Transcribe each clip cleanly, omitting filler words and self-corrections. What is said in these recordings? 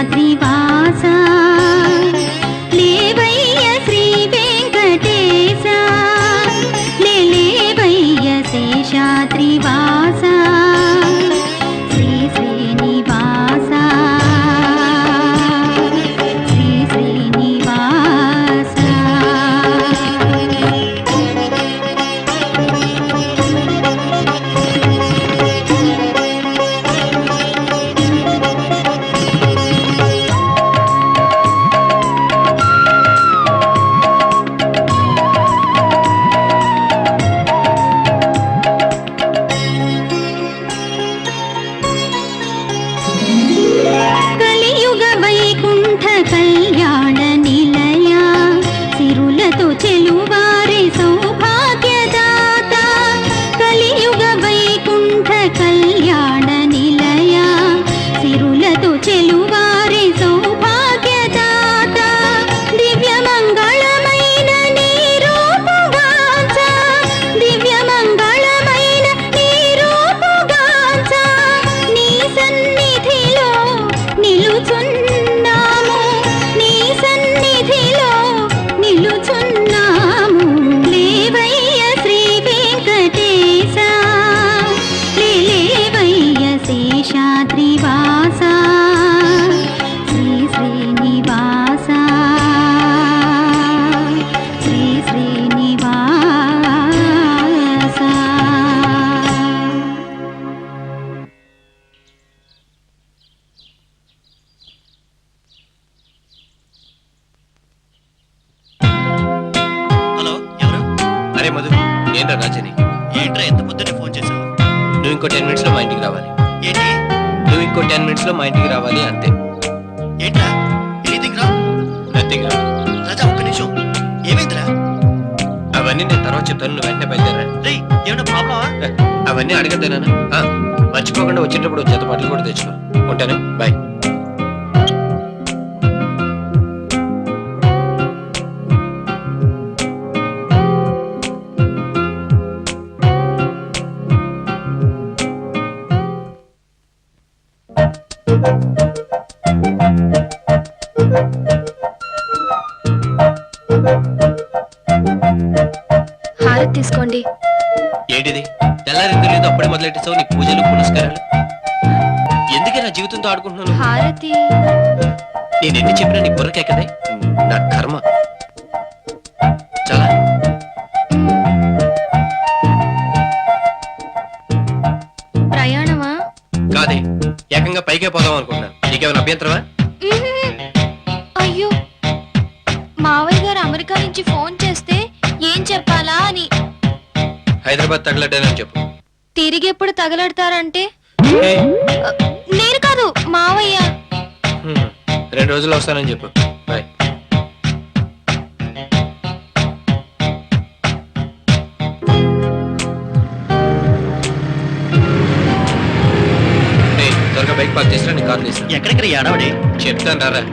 శేషాద్రివాస లేవయ్య శ్రీ వెంకటేశ లేవయ్య శేషాద్రివాస శ్రీ శ్రీనివాస శ్రీ శ్రీనివాస. కలియుగ వైకుంఠ కళ్యాణ నిలయ సిరులతో చెలువారే సౌభాగ్యదాత కలియుగ వైకుంఠ కళ్యాణ నిలయ సిరులతో చెలువారే సౌభాగ్యదాత దివ్య మంగళమైన నీ రూపుగాంచ దివ్య మంగళమైన నీ రూపుగాంచ నీ సన్నిధిలో నిలుచున్నాము నీ సన్నిధిలో నిలుచున్నాము లేవయ్య శ్రీ వెంకటేశ లేవయ్య శేషాద్రివాస శ్రీ శ్రీనివాస శ్రీ శ్రీనివాస. హలో ఎవరు? అరే మధు, ఏంట్రా రాజని? ఏంట్రా ఎంత పొద్దున్నే ఫోన్ చేశావు? నువ్వు ఇంకో 10 minutes లో మా ఇంటికి రావాలి. ఏంటి? నువ్వు ఇంకో 10 minutes లో మా ఇంటికి రావాలి, అంతే. ఏంట్రా? ఎనీథింగ్ రా? నథింగ్ రా. రాజా ఒక్క నిమిషం. ఏమైందిరా? అవన్నీ నేను తర్వాత చెప్తాను, నువ్వు వెంటనే బయలుదేరా. రేయ్ ఏమైనా ప్రాబ్లమా? అవన్నీ అడగద్దానా? మర్చిపోకుండా వచ్చేటప్పుడు చేత బట్టలు కూడా తెచ్చుకో. ఉంటాను, బాయ్. హారతి తీసుకోండి. ఏంటిది? తెల్లారిందో లేదో అప్పుడే మొదలెట్టేసావు నీ పూజలు పునస్కారాలు. ఎందుకే నా జీవితంతో ఆడుకుంటున్నాను? హారతి నేను ఎన్ని చెప్పినా నీ బుర్రకే కదే, నా కర్మ. చాలా ప్రయాణమా? కాదే, ఏకంగా పైకే పోదాం అనుకుంటున్నాను. నీకేమైనా అభ్యంతరమా? అయ్యో, మావయ్య గారు అమెరికా నుంచి ఫోన్ చేస్తే ఏం చెప్పాలా అని. హైదరాబాద్ తగలడ్డానని చెప్పు. తిరిగి ఎప్పుడు తగలడతారంటే? నేను కాదు, మావయ్య. 2 రోజులు వస్తానని చెప్పు. బాయ్. త్వరగా బైక్ పార్క్ చేసినా నీ కార్ తీసా. ఎక్కడికి ఏడవడి? చెప్తాను రారా.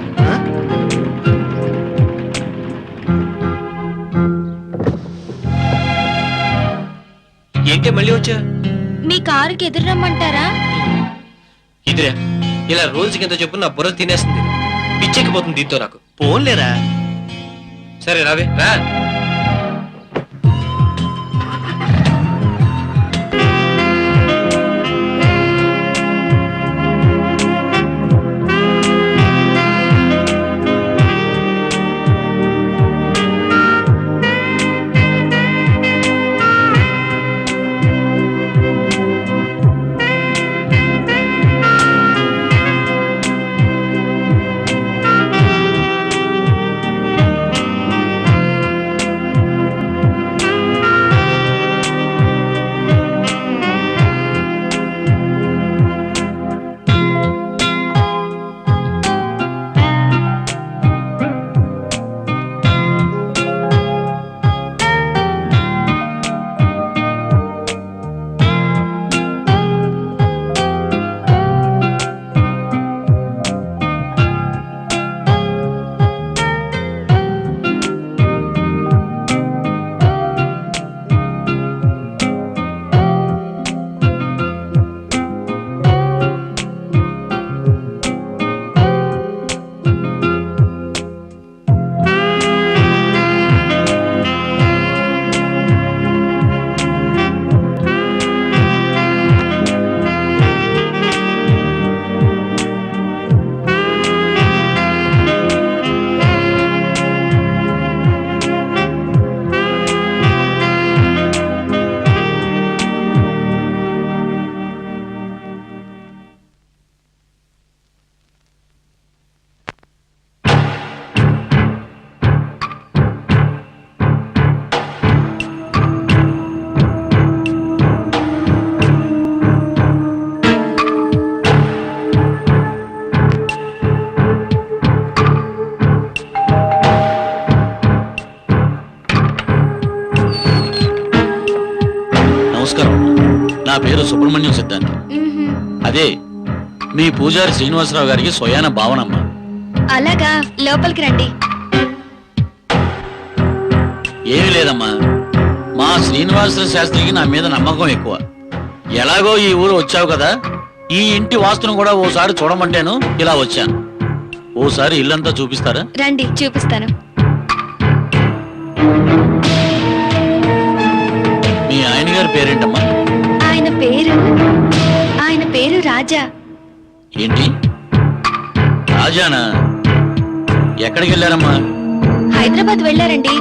ఏంటి మళ్ళీ వచ్చా? మీ కారుకి ఎదురు రమ్మంటారా? ఇదిరా, ఇలా రోజుకి ఎంత చెప్పు నా బుర్ర తినేస్తుంది. పిచ్చెక్కిపోతుంది దీంతో నాకు. పోన్లేరా. సరే రావే రా. పేరు సుబ్రహ్మణ్యం సిద్ధాంతి. మ్మ్హ్మ్. అదే మీ పూజారి శ్రీనివాసరావు గారికి స్వయాన భావనమ్మ. అలాగా, లోపలికి రండి. ఏమీ లేదమ్మా, మా శ్రీనివాసరావు శాస్త్రికి నా మీద నమ్మకం ఎక్కువ. ఎలాగో ఈ ఊరు వచ్చావు కదా, ఈ ఇంటి వాస్తును కూడా ఓసారి చూడమంటేను ఇలా వచ్చాను. ఓసారి ఇల్లంతా చూపిస్తారా? రండి, చూపిస్తాను. మీ ఆయన గారి పేరేంటమ్మా? ఆయన పేరు రాజా. ఏంటి, రాజానా? ఎక్కడికి వెళ్ళారమ్మా? హైదరాబాద్ వెళ్ళారండి.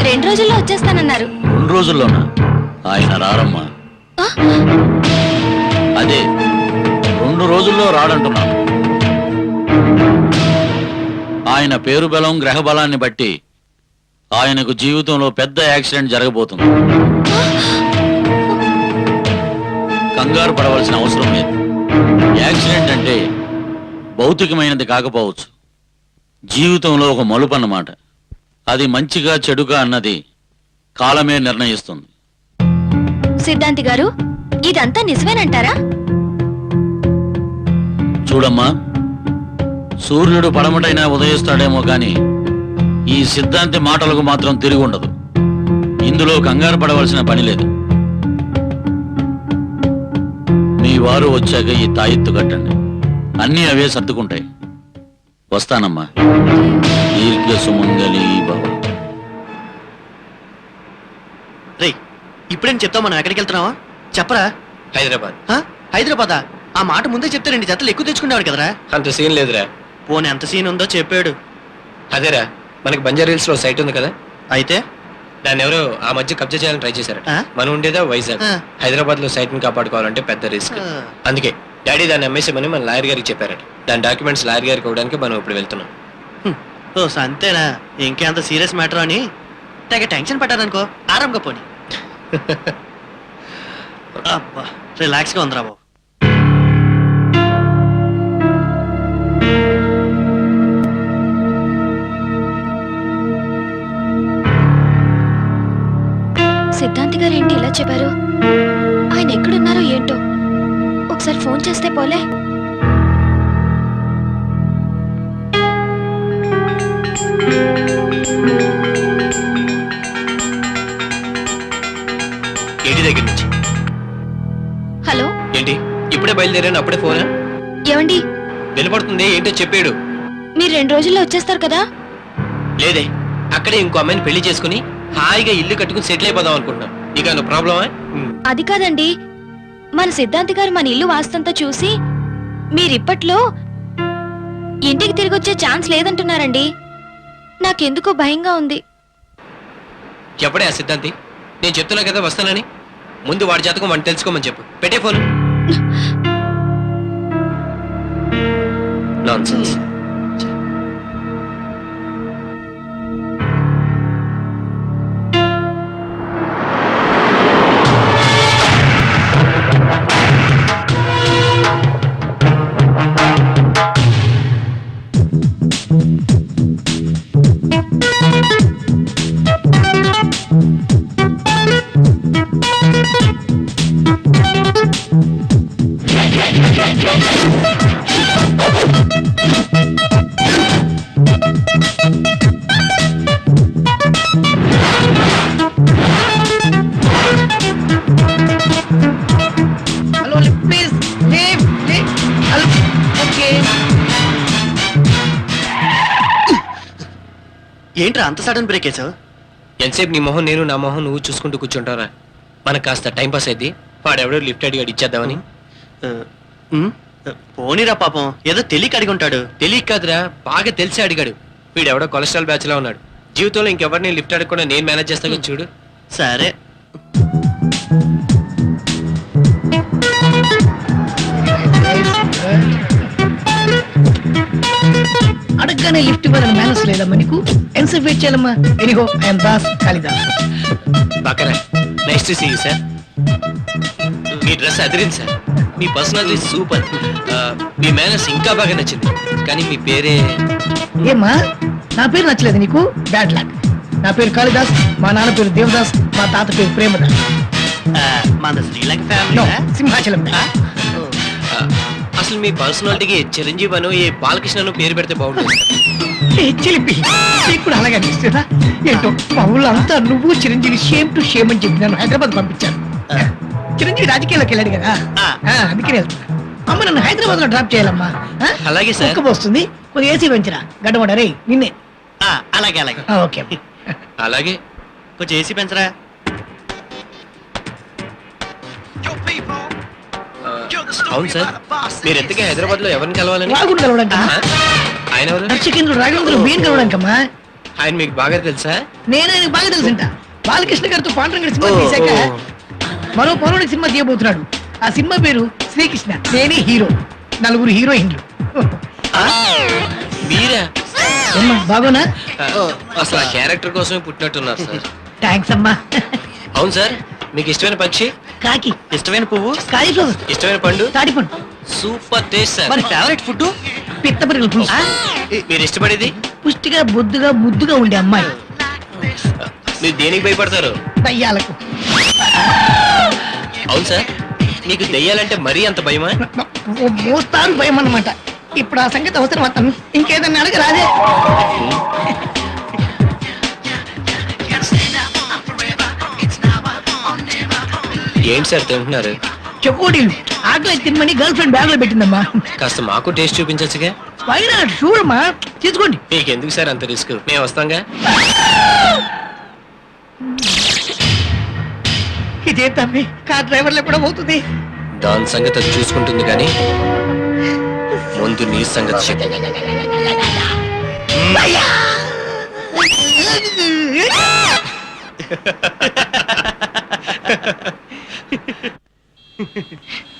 2 రోజుల్లో వచ్చేస్తానన్నారు. 2 రోజుల్లోనా? ఆయన రారమ్మా. ఆ? అదే 2 రోజుల్లో రాడంటున్నాను. ఆయన పేరు బలం గ్రహ బలాన్ని బట్టి ఆయనకు జీవితంలో పెద్ద యాక్సిడెంట్ జరగబోతుంది. కంగారు పడవలసిన అవసరం లేదు. యాక్సిడెంట్ అంటే భౌతికమైనది కాకపోవచ్చు, జీవితంలో ఒక మలుపు అన్నమాట. అది మంచిగా చెడుగా అన్నది కాలమే నిర్ణయిస్తుంది. సిద్ధాంతి గారు, ఇదంతా నిజమేనంటారా? చూడమ్మా, సూర్యుడు పడమటైనా ఉదయిస్తాడేమో గాని ఈ సిద్ధాంతి మాటలకు మాత్రం తిరిగి ఉండదు. ఇందులో కంగారు పడవలసిన పని లేదు. మీ వారు వచ్చాక ఈ తాయెత్తు కట్టండి, అన్నీ అవే సర్దుకుంటాయి. వస్తానమ్మా. దీర్ఘ సుమంగళి భవ. రే, ఇప్పుడేం చెప్తావు? మనం ఎక్కడికి వెళ్తున్నావా చెప్పరా? హైదరాబాద్. హైదరాబాదా? ఆ మాట ముందే చెప్తే 2 జతలు ఎక్కువ తెచ్చుకునేవాడు కదరా. అంత సీన్ లేదురా. పోనీ ఎంత సీన్ ఉందో చెప్పాడు. అదేరా, మనకి బంజారా హిల్స్ లో సైట్ ఉంది కదా, అయితే దాన్ని ఎవరో ఆ మధ్య కబ్జా చేయాలని ట్రై చేశారు. ఆ? మనం ఉండేదా వైజాగ్. ఆ. హైదరాబాద్ లో సైట్ ని కాపాడుకోవాలంటే పెద్ద రిస్క్. అందుకే డాడీ దాన్ని అమ్మేసామని మన లాయర్ గారికి చెప్పారట. దాని డాక్యుమెంట్స్ లాయర్ గారికి ఇవ్వడానికి మనం ఇప్పుడు వెళ్తున్నాం. ఓ అంతేనా? ఇంకేంత సీరియస్ మ్యాటర్ అని తెగ టెన్షన్ పట్టారనుకో, ఆరాంగా పోనీ. అబ్బా, రిలాక్స్ గా ఉందిరా బాబు. సిద్ధాంతి గారు ఏంటి ఇలా చెప్పారు? ఆయన ఎక్కడున్నారో ఏంటో. ఒకసారి ఫోన్ చేస్తే పోలే. ఏడి దగ్గర నుంచి. హలో, ఏంటి ఇప్పుడే బయలుదేరాను, అప్పుడే ఫోనా? ఏమండి? వినపడుతుంది, ఏంటో చెప్పాడు. మీరు 2 రోజుల్లో వచ్చేస్తారు కదా? లేదే, అక్కడే ఇంకో అమ్మాయిని పెళ్లి చేసుకుని హాయిగా ఇల్లు కట్టుకుని సెటిల్ అయిపోదాం అనుకుంటున్నాం. ఇక నువ్వు ప్రాబ్లమా? అది కాదండి, మన సిద్ధాంతి గారు మన ఇల్లు వాస్తంతా చూసి మీరిప్పట్లో ఇంటికి తిరిగి వచ్చే ఛాన్స్ లేదంటున్నారండి. నాకెందుకో భయంగా ఉంది. చెప్పడే ఆ సిద్ధాంతి, నేను చెప్తున్నా కదా వస్తానని. ముందు వాడి జాతకం వాడిని తెలుసుకోమని చెప్పు. పెట్టే phone. Nonsense. Hello, lift please. Lift. Hello. Okay. ఏంట్రా అంత సడన్ బ్రేక్ వేసావు? ఎంతసేపు నీ మొహం నేను, నా మొహం నువ్వు చూసుకుంటూ కూర్చుంటారా? మనకు కాస్త టైం పాస్ అయింది. వాడెవడో లిఫ్ట్ అడిగాడు, ఇచ్చేద్దామని. పోనీరా పాపం, ఏదో తెలియక అడిగి ఉంటాడు. తెలియక కాదురా, బాగా తెలిసి అడిగాడు. వీడెవడో కొలెస్ట్రాల్ బ్యాచ్ లా ఉన్నాడు. జీవితంలో ఇంకెవరిని లిఫ్ట్ అడగకుండా నేను మేనేజ్ చేస్తాను చూడు. సరే, అడగగానే లిఫ్ట్ ఇవ్వాలని మేనస్ లేదమ్మా నీకు? ఎంతసేపు వెయిట్ చేయాలమ్మా? ఎనిగో ఐఎమ్ దాస్ కాళిదాస్. బాకరా, nice to see you sir. మీ డ్రెస్ అదిరింది సార్. మీ పర్సనాలిటీ సూపర్. మీ మేనర్స్ ఇంకా బాగా నచ్చింది. కానీ మీ పేరే ఏమ్మా, నా పేరు నచ్చలేదు నీకు? Bad luck. నా పేరు కాళిదాస్, మా నాన్న పేరు దేవదాస్, మా తాత పేరు ప్రేమదాస్. మన శ్రీలంక No, ఫ్యామిలీ సింహాచలం ఆ, అసలు మీ పర్సనాలిటీకి చిరంజీవి అను ఏ బాలకృష్ణను పేరు పెడితే బాగుంటుంది చిలిపి నీకు కూడా అలాగే అనిపిస్తుందా ఏంటో మా ఊళ్ళో అంతా నువ్వు చిరంజీవి షేమ్ టు షేమ్ అని చెప్పి నన్ను హైదరాబాద్ పంపించాను చిరంజీవి రాజకీయాల్లోకి వెళ్ళాడు కదా అందుకే వెళ్తున్నా అమ్మ నన్ను హైదరాబాద్ లో డ్రాప్ చేయాలమ్మా అలాగే సార్. కుక్క పోస్తుంది కొద్దిగా ఏసీ పెంచరా గడ్డవాడ రే నిన్నే అలాగే అలాగే ఓకే అలాగే కొంచెం ఏసీ పెంచరా. ఆ, అవును సార్ మీరు ఎంతగా హైదరాబాద్ లో ఎవరిని కలవాలని రాగుడు కలవడానికి ఆ? ఆయన ఎవరు దర్శకేంద్రుడు రాఘవేంద్రుడు బియ్యం కలవడానికమ్మా ఆయన మీకు బాగా తెలుసా నేను ఆయనకు బాగా తెలుసుంట బాలకృష్ణ గారితో పాండురంగడి సినిమా తీశాక మరో పౌరుడికి సినిమా తీయబోతున్నాడు ఆ సినిమా పేరు శ్రీకృష్ణ నేనే హీరో నలుగురు హీరోయిన్లు మీరా ఏమ్మా బాగోనా అసలు ఆ క్యారెక్టర్ కోసమే పుట్టినట్టున్నారు సార్ థ్యాంక్స్ అమ్మా అవును సార్ మీకు ఇష్టమైన పక్షి కాకి ఇష్టమైన పువ్వు కాళీ ఫ్లవర్ ఇష్టమైన పండు తాడిపండు సూపర్ టేస్ట్ సార్ మరి ఫేవరెట్ ఫుడ్ పిత్తపరిగల పులుసు మీరు ఇష్టపడేది పుష్టిగా బొద్దుగా ముద్దుగా ఉండే అమ్మాయి మీరు దేనికి భయపడతారు దయ్యాలకు అవును సార్ మీకు దెయ్యాలంటే మరీ అంత భయమా మోస్తారు భయం అన్నమాట ఇప్పుడు ఆ సంగతి అవసరం అతను ఇంకేదన్నా అడగ రాదే ఏంటి సార్ తింటున్నారు చెకోడీలు ఆకలి తినమని గర్ల్ ఫ్రెండ్ బ్యాగ్ లో పెట్టిందమ్మా కాస్త మాకు టేస్ట్ చూపించచ్చుగా పైన చూడమ్మా తీసుకోండి మీకు ఎందుకు సార్ అంత రిస్క్ మేము వస్తాంగా ఇదే తమ్మి కార్ డ్రైవర్లు ఎప్పుడో అవుతుంది దాని సంగతి అది చూసుకుంటుంది కానీ ముందు నీ సంగతి చెప్పు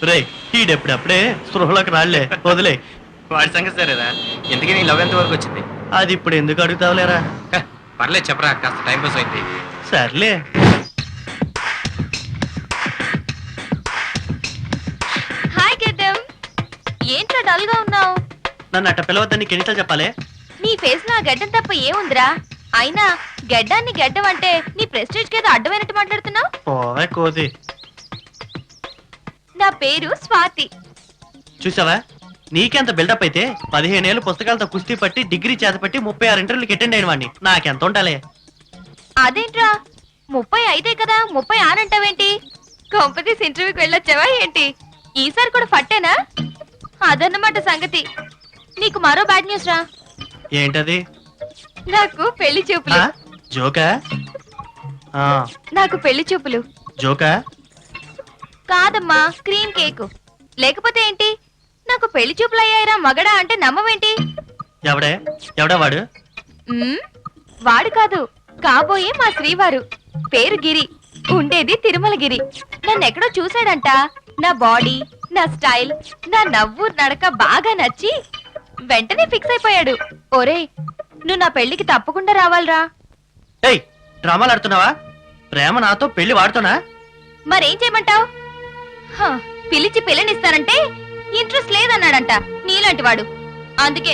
రే ఈడెప్పుడప్పుడే స్పృహలోకి రాళ్లే వదిలే. వాడి సంగతి సరేరా ఎందుకని నీ లవ్ ఎంత వరకు వచ్చింది అది ఇప్పుడు ఎందుకు అడుగుతావులేరా. పర్లేదు చెప్పరా కాస్త టైం పాస్ అయింది సర్లే. హాయ్ గెడ్డం ఏంట్రా డల్ గా ఉన్నావు నన్ను అట్ట పిలవద్దని నీకు ఎన్నిసార్లు చెప్పాలి. నీ ఫేస్ లో ఆ గడ్డం తప్ప ఏముందిరా అయినా గడ్డాన్ని గడ్డం అంటే నీ ప్రెస్టేజ్ కేదో అడ్డమైనట్టు మాట్లాడుతున్నావు పోవే కోది. నా పేరు స్వాతి చూసావా నీకెంత బిల్డప్ అయితే 15 ఏళ్ళు పుస్తకాలతో కుస్తీ పట్టి డిగ్రీ చేతపట్టి 36 ఇంటర్వ్యూలకి అటెండ్ అయిన వాడిని నాకెంత ఉండాలి. అదేంట్రా 35 కదా 36 అంటావేంటి కాంపిటీస్ ఇంటర్వ్యూకి వెళ్ళొచ్చావా ఏంటి ఈసారి కూడా ఫట్టేనా అదన్నమాట సంగతి నీకు మరో బ్యాడ్ న్యూస్ రా ఏంటది? నాకు పెళ్లి చూపులు జోకా? నాకు పెళ్లి చూపులు జోకా? కాదమ్మా క్రీమ్ కేక్ లేకపోతే ఏంటి నాకు పెళ్లి చూపులు అయ్యాయిరా మగడా అంటే నమ్మవేంటి ఎవడా వాడు? వాడు కాదు కాబోయే మా శ్రీవారు పేరు గిరి ఉండేది తిరుమల గిరి నన్నెక్కడో చూశాడంట నా బాడీ నా స్టైల్ నా నవ్వు నడక బాగా నచ్చి వెంటనే ఫిక్స్ అయిపోయాడు ఒరే నువ్వు నా పెళ్లికి తప్పకుండా రావాలిరా ఏయ్ డ్రామాలు ఆడుతున్నావా? ప్రేమ నాతో పెళ్లి వాడుతున్నా? మరేం చేయమంటావు పిలిచి పిల్లనిస్తానంటే ఇంట్రెస్ట్ లేదన్నాడంట నీలాంటి వాడు అందుకే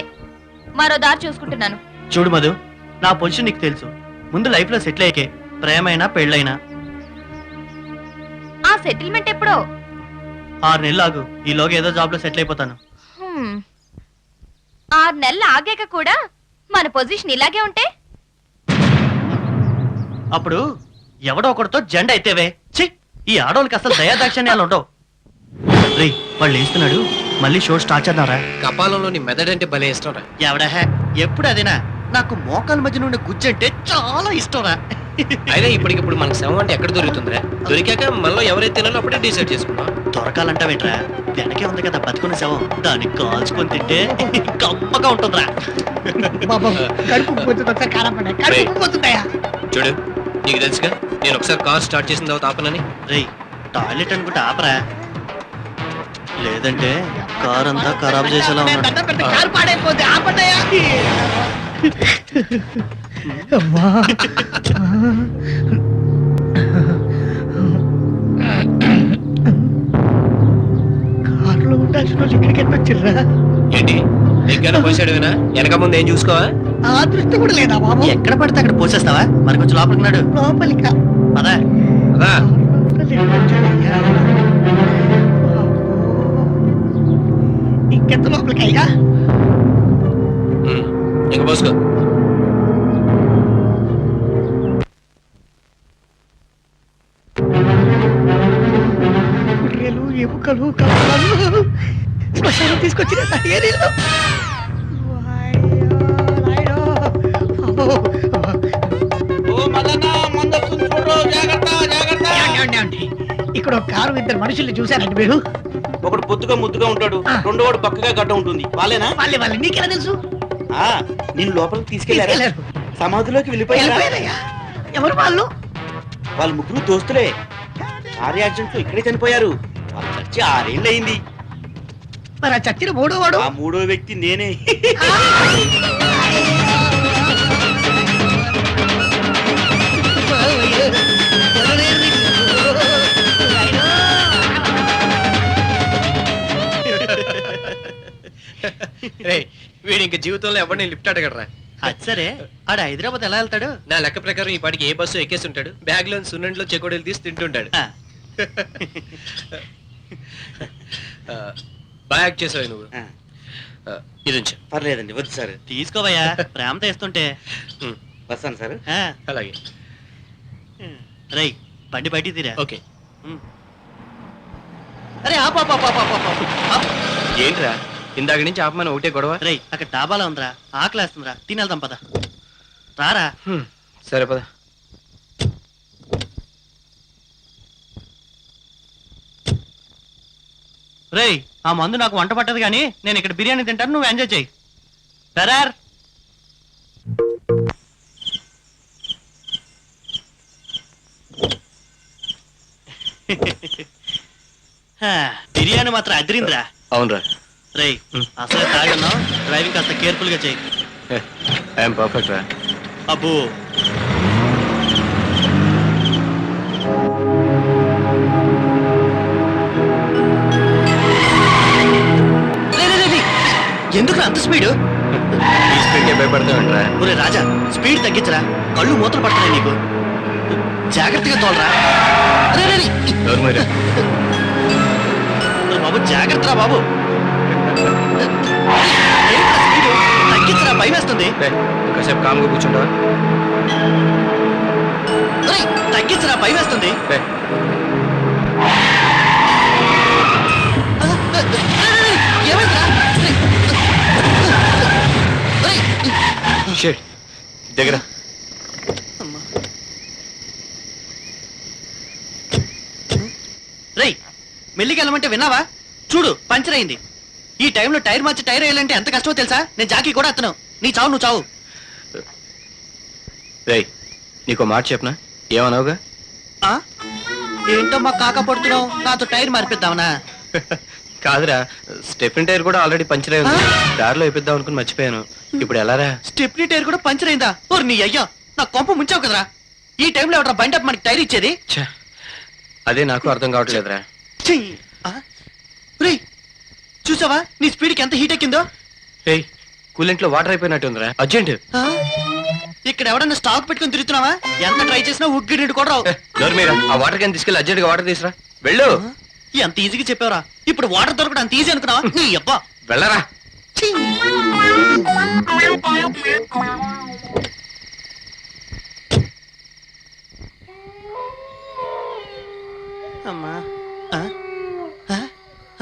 మరో దారి చూసుకుంటున్నాను చూడు మధు నా పొజిషన్ నీకు తెలుసు. ముందు లైఫ్ లో సెటిల్ అయ్యకే ప్రేమైనా పెళ్ళైనా. ఆ సెటిల్మెంట్ ఎప్పుడో 6 నెలలు ఆగు ఈలోగా ఏదో జాబ్ లో సెటిల్ అయిపోతాను. 6 నెలలు ఆగాక కూడా మన పొజిషన్ ఇలాగే ఉంటే అప్పుడు ఎవడో ఒకటితో జెండా అయితేవే. ఛీ ఈ ఆడోళ్ళకి అసలు దయాదాక్షిణ్యాలు ఉండవు. రే వాళ్ళు వేస్తున్నాడు మళ్ళీ షో స్టార్ట్ చేద్దాంరా. కపాలంలోని మెదడంటే భలే ఇష్టం రా ఎవడా ఎప్పుడు అదేనా? నాకు మోకాల మధ్య నుండి గుజ్జంటే చాలా ఇష్టంరా. అయినా ఇప్పటికిప్పుడు మనకు శవం అంటే ఎక్కడ దొరుకుతుందిరా దొరికాక మనలో ఎవరైతే తినాలో అప్పుడే డిసైడ్ చేసుకుంటాం దొరకాలంటావేంట్రా? వెనకే ఉంది కదా బతుకున్న శవం దాన్ని కాల్చుకొని తింటే గొప్పగా ఉంటుందిరా. బాబా కడుపు పోతుంది కారపడ కడుపు పోతుందయా చూడు నీకు తెలుసుగా నేను ఒకసారి కార్ స్టార్ట్ చేసిన తర్వాత ఆపనని రేయ్ టాయిలెట్ అనుకుంటే ఆపరా లేదంటే కార్ అంతా ఖరాబ్ చేసేలా ఉన్నాడు. కారు పాడైపోతే ఆపడయా అమ్మా కారులో ఉండాల్సిన వాళ్ళు ఇక్కడికి ఎంత వచ్చిర్రా? ఏంటి దగ్గర పోసాడువేనా వెనక ముందు ఏం చూసుకోవా ఆ దృష్టి కూడా లేదా బాబు ఎక్కడ పడితే అక్కడ పోసేస్తావా? మరి కొంచెం లోపలికి నాడు లోపలిక అదా అదా ఇంకెంత లోపలికి అయ్యా? ఇంక పోసుకో. గుర్రెలు ఎముకలు కప్పలు శ్మశానం తీసుకొచ్చిన ఏరీలు. ఇక్కడ ఒక కారు ఇద్దరు మనుషుల్ని చూశారండి మీరు? ఒకడు పొత్తుగా ముద్దుగా ఉంటాడు, రెండో వాడు పక్కగా గడ్డ ఉంటుంది. వాళ్ళేనా? వాళ్ళే నీకెలా తెలుసు? నేను లోపలికి తీసుకెళ్లారా? సమాధిలోకి వెళ్ళిపోయారా? ఎవరు వాళ్ళు? వాళ్ళ ముగ్గురు దోస్తులే. కార్ యాక్సిడెంట్ లో ఇక్కడే చనిపోయారు. వాళ్ళు చచ్చి 6 ఏళ్ళు అయింది. మరి ఆ చచ్చిన మూడో వాడు? ఆ మూడో వ్యక్తి నేనే. వీడు ఇంక జీవితంలో ఎవరిని లిఫ్ట్ అడగడరా. అది సరే, ఆడ హైదరాబాద్ ఎలా వెళ్తాడు? నా లెక్క ప్రకారం ఈ పాటికి ఏ బస్సు ఎక్కేసి ఉంటాడు, బ్యాగ్ లో సున్నంలో చెకోడీలు తీసి తింటుంటాడు. ఆ, బాగా యాక్ట్ చేసావు నువ్వు. ఇది ఉంచు. పర్లేదండి, వద్దు సార్. తీసుకోవయ్యా, ప్రేమతో ఇస్తుంటే. వస్తాను సార్. అలాగే. రై, బండి బయటికి తీరా. ఓకే. అరే ఆపు, ఆపు, ఆపు, ఆపు, ఆపు, ఆపు. ఏంట్రా ఇందాక నుంచి ఆపమని ఒకటే గొడవ? రేయ్, అక్కడ డాబాలో ఉందిరా, ఆకలేస్తుందిరా, తినేద్దాం పద. రారా. సరే పద. రేయ్, ఆ మందు నాకు వంట పట్టదు కానీ నేను ఇక్కడ బిర్యానీ తింటాను, నువ్వు ఎంజాయ్ చేయి. సరార్. బిర్యానీ మాత్రం అదిరిందిరా. అవునరా. రేయ్, అసలే తాగన్నావు, డ్రైవింగ్ కాస్త కేర్ఫుల్ గా చెయ్యి. ఐఎమ్ పర్ఫెక్ట్ రా. అబ్బో, ఎందుకు అంత స్పీడ్? ఈ స్పీడ్కే భయపడతావేంట్రా? ఒరే రాజా, స్పీడ్ తగ్గించరా, కళ్ళు మూతలు పడుతున్నాయి నీకు. జాగ్రత్తగా తోలరా. అరే రే, ఎవరు బాబు జాగ్రత్తరా బాబు. స్పీడ్ తగ్గించరా, భయం వేస్తుంది. కాసేపు కామ్గా కూర్చుంటావా? తగ్గించరా, భయం వేస్తుంది. దగ్గర రేయ్, మెల్లికి వెళ్ళమంటే విన్నావా? చూడు, పంచర్ అయింది. ఈ టైంలో టైర్ మార్చి టైర్ వేయాలంటే ఎంత కష్టమో తెలుసా? నేను జాకీ కూడా అత్తను. నీ చావు నువ్వు చావు. రేయ్, నీకో మాట చెప్పనా? ఏమన్నావుగా? ఏంటో మా కాక పడుతున్నావు, నాతో టైర్ మార్పిద్దామనా? కాదురా, స్టెఫిన్ టైర్ కూడా ఆల్రెడీ పంచర్ అయి ఉంది. దారిలో వేపిద్దాం అనుకుని మర్చిపోయాను. ఇప్పుడు ఎలారా? స్టెప్నీ టైర్ కూడా పంచర్ అయిందా? ఓర్ నీ అయ్యా, నా కొంప ముంచావు కదరా. ఈ టైంలో ఎవడ బండి అప్ మనకి టైర్ ఇచ్చేది? అదే నాకు అర్థం కావట్లేదురా. రేయ్, చూసావా నీ స్పీడ్కి ఎంత హీట్ ఎక్కిందో? రేయ్, కూలెంట్ లో వాటర్ అయిపోయినట్టు ఉందిరా. అర్జెంట్. ఇక్కడ ఎవడన్నా స్టాక్ పెట్టుకుని తిరుగుతున్నావా? ఎంత ట్రై చేసినా ఉగ్గిడి కూడా రావు. మీరా ఆ వాటర్ క్యాన్ తీసుకెళ్ళి అర్జెంట్ గా వాటర్ తీసురా. వెళ్ళు. ఎంత ఈజీగా చెప్పావరా? ఇప్పుడు వాటర్ దొరకడం అంత ఈజీ అనుకున్నావా? నీ అబ్బా, వెళ్ళరా. అమ్మా,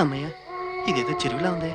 అమ్మయ్య, ఇదేదో చెరువులా ఉంది.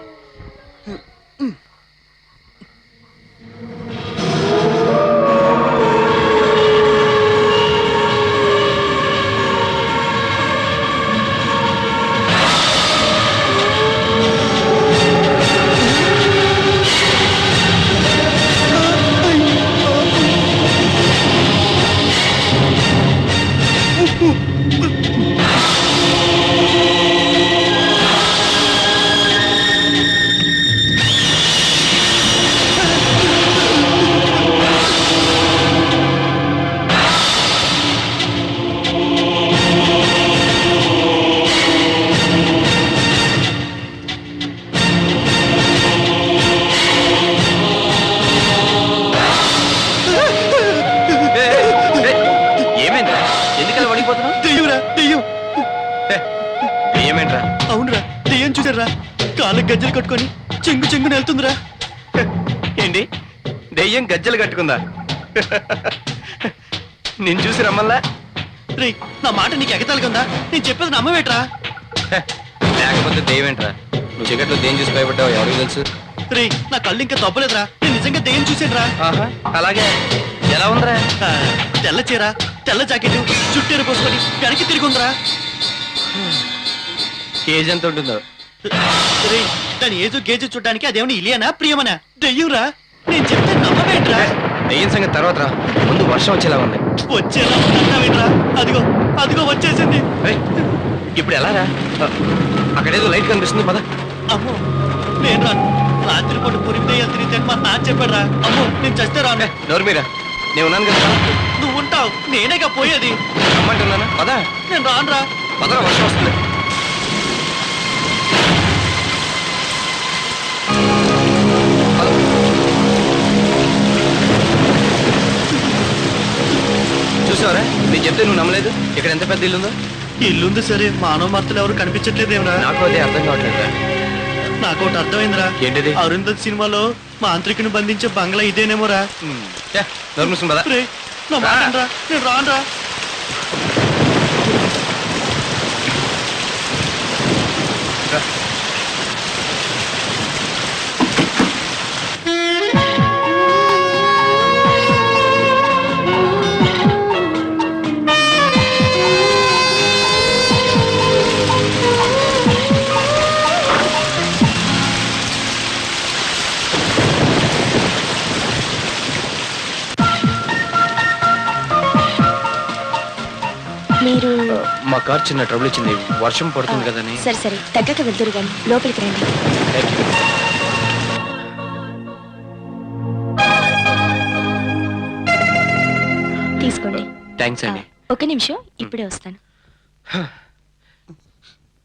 గజ్జలు కట్టుకొని చెంగు చెంగున వెళ్తుందిరా. ఏంటి దెయ్యం గజ్జలు కట్టుకుందా? నేను చూసి రమ్మల్లా? రే నా మాట నీకు ఎగతాలుకుందా? నేను చెప్పేది నమ్మవేట్రా? లేకపోతే దెయ్యం ఏంట్రా? నువ్వు చీకట్లో దెయ్యం చూసి భయపడ్డావు, ఎవరికి తెలుసు? రే నా కళ్ళు ఇంకా తప్పలేదురా, నేను నిజంగా దెయ్యం చూసానురా. ఆహా, అలాగే. ఎలా ఉందిరా? తెల్ల చీర, తెల్ల జాకెట్, చుట్టేరు పోసుకొని వెనక్కి తిరిగిందిరా. ఏజ్ ఎంత ఉంటుందో? రే దాని ఏజు గేజు చూడడానికి అదేమని ఇలియనా ప్రియమనా? దెయ్యంరా, నేను చెప్తే నమ్మవేంట్రా? దెయ్యం సంగతి తర్వాత రా, ముందు వర్షం వచ్చేలా ఉంది. వచ్చేలా ఉందంటావేంట్రా? అదిగో అదిగో వచ్చేసింది. ఏయ్, ఇప్పుడు ఎలా రా? అక్కడేదో లైట్ కనిపిస్తుంది, పద. అమ్మో నేను రాను. రాత్రిపూట పురిమి దెయ్యాలు తిరిగితే మా నాన్న చెప్పాడురా. అమ్మో నేను చస్తే రాను. నోరు మీరా, నేను ఉన్నాను కదా. నువ్వు ఉంటావు, నేనేగా పోయేది. రమ్మంటున్నానా? పద. నేను రానురా. పదరా, వర్షం వస్తుంది. పద. చూసావరా, నేను చెప్తే నువ్వు నమ్మలేదు. ఇక్కడ ఎంత పెద్ద ఇల్లుందో. ఇల్లుంది సరే, మానవ మార్తలు ఎవరు కనిపించట్లేదేమరా? నాకు అదే అర్థం కావట్లేదురా. నాకు ఒకటి అర్థమైందిరా. ఏంటిది? అరుంధతి సినిమాలో మాంత్రికుని బంధించే బంగ్లా ఇదేనేమోరా. నోరు మూసుకుని పద. రే నా మాట అనరా, నేను రానురా. రా. మీరు మా కార్ చిన్న ట్రబుల్ ఇచ్చింది, వర్షం పడుతుంది కదని. సరే సరే, తగ్గక వెళ్తురు కానీ లోపలికి రండి. Thank you. తీసుకోండి. థ్యాంక్స్ అండి. ఒక నిమిషం, ఇప్పుడే వస్తాను.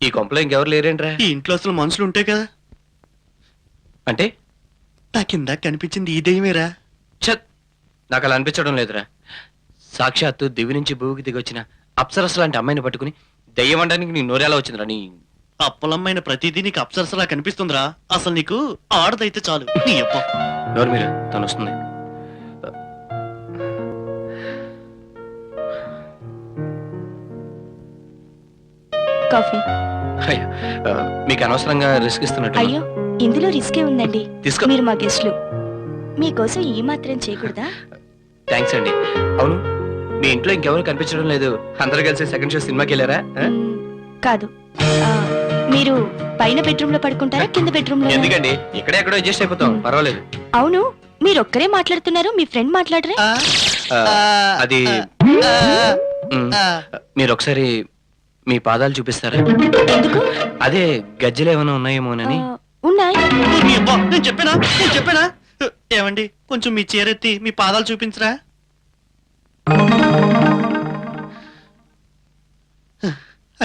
ఈ కొంపలో ఇంకెవరు లేరేంట్రా? ఈ ఇంట్లో అసలు మనుషులు ఉంటాయి కదా. అంటే నా కింద కనిపించింది ఈ దెయ్యమేరా. ఛత్, నాకు అలా అనిపించడం లేదురా. సాక్షాత్తు దివి నుంచి భూమికి దిగొచ్చిన అప్సరస్ లాంటి అమ్మాయిని పట్టుకుని దెయ్యం అనడానికి నీ నోరేలా వచ్చిందిరా? నీ అప్పలమ్మైన ప్రతిదీ నీకు అప్సరసలా కనిపిస్తుందిరా. అసలు నీకు ఆడదైతే చాలు. నీ అప్ప నోరు మీరు, తను వస్తుంది. కాఫీ. అయ్యో, మీకు అనవసరంగా రిస్క్ ఇస్తున్నట్టు. అయ్యో, ఇందులో రిస్కే ఉందండి. తీసుకో. మీరు మా గెస్ట్లు, మీకోసం ఈ మాత్రం చేయకూడదా? థ్యాంక్స్ అండి. అవును, మీ ఇంట్లో ఇంకెవరు కనిపించడం లేదు. అందరూ కలిసి సెకండ్ షో సినిమాకి వెళ్ళారా? కాదు. మీరు పైన బెడ్రూమ్ లో పడుకుంటారా, కింద బెడ్రూమ్ లో? ఎందుకండి, ఇక్కడే ఎక్కడో అడ్జస్ట్ అయిపోతాం, పర్వాలేదు. అవును, మీరు ఒక్కరే మాట్లాడుతున్నారు, మీ ఫ్రెండ్ మాట్లాడరే? అది మీరు ఒకసారి మీ పాదాలు చూపిస్తారా? ఎందుకు? అదే గజ్జలు ఏమైనా ఉన్నాయేమోనని. ఉన్నాయి. నీ అబ్బా, నేను చెప్పానా? ఏమండి, కొంచెం మీ చీరెత్తి మీ పాదాలు చూపించరా.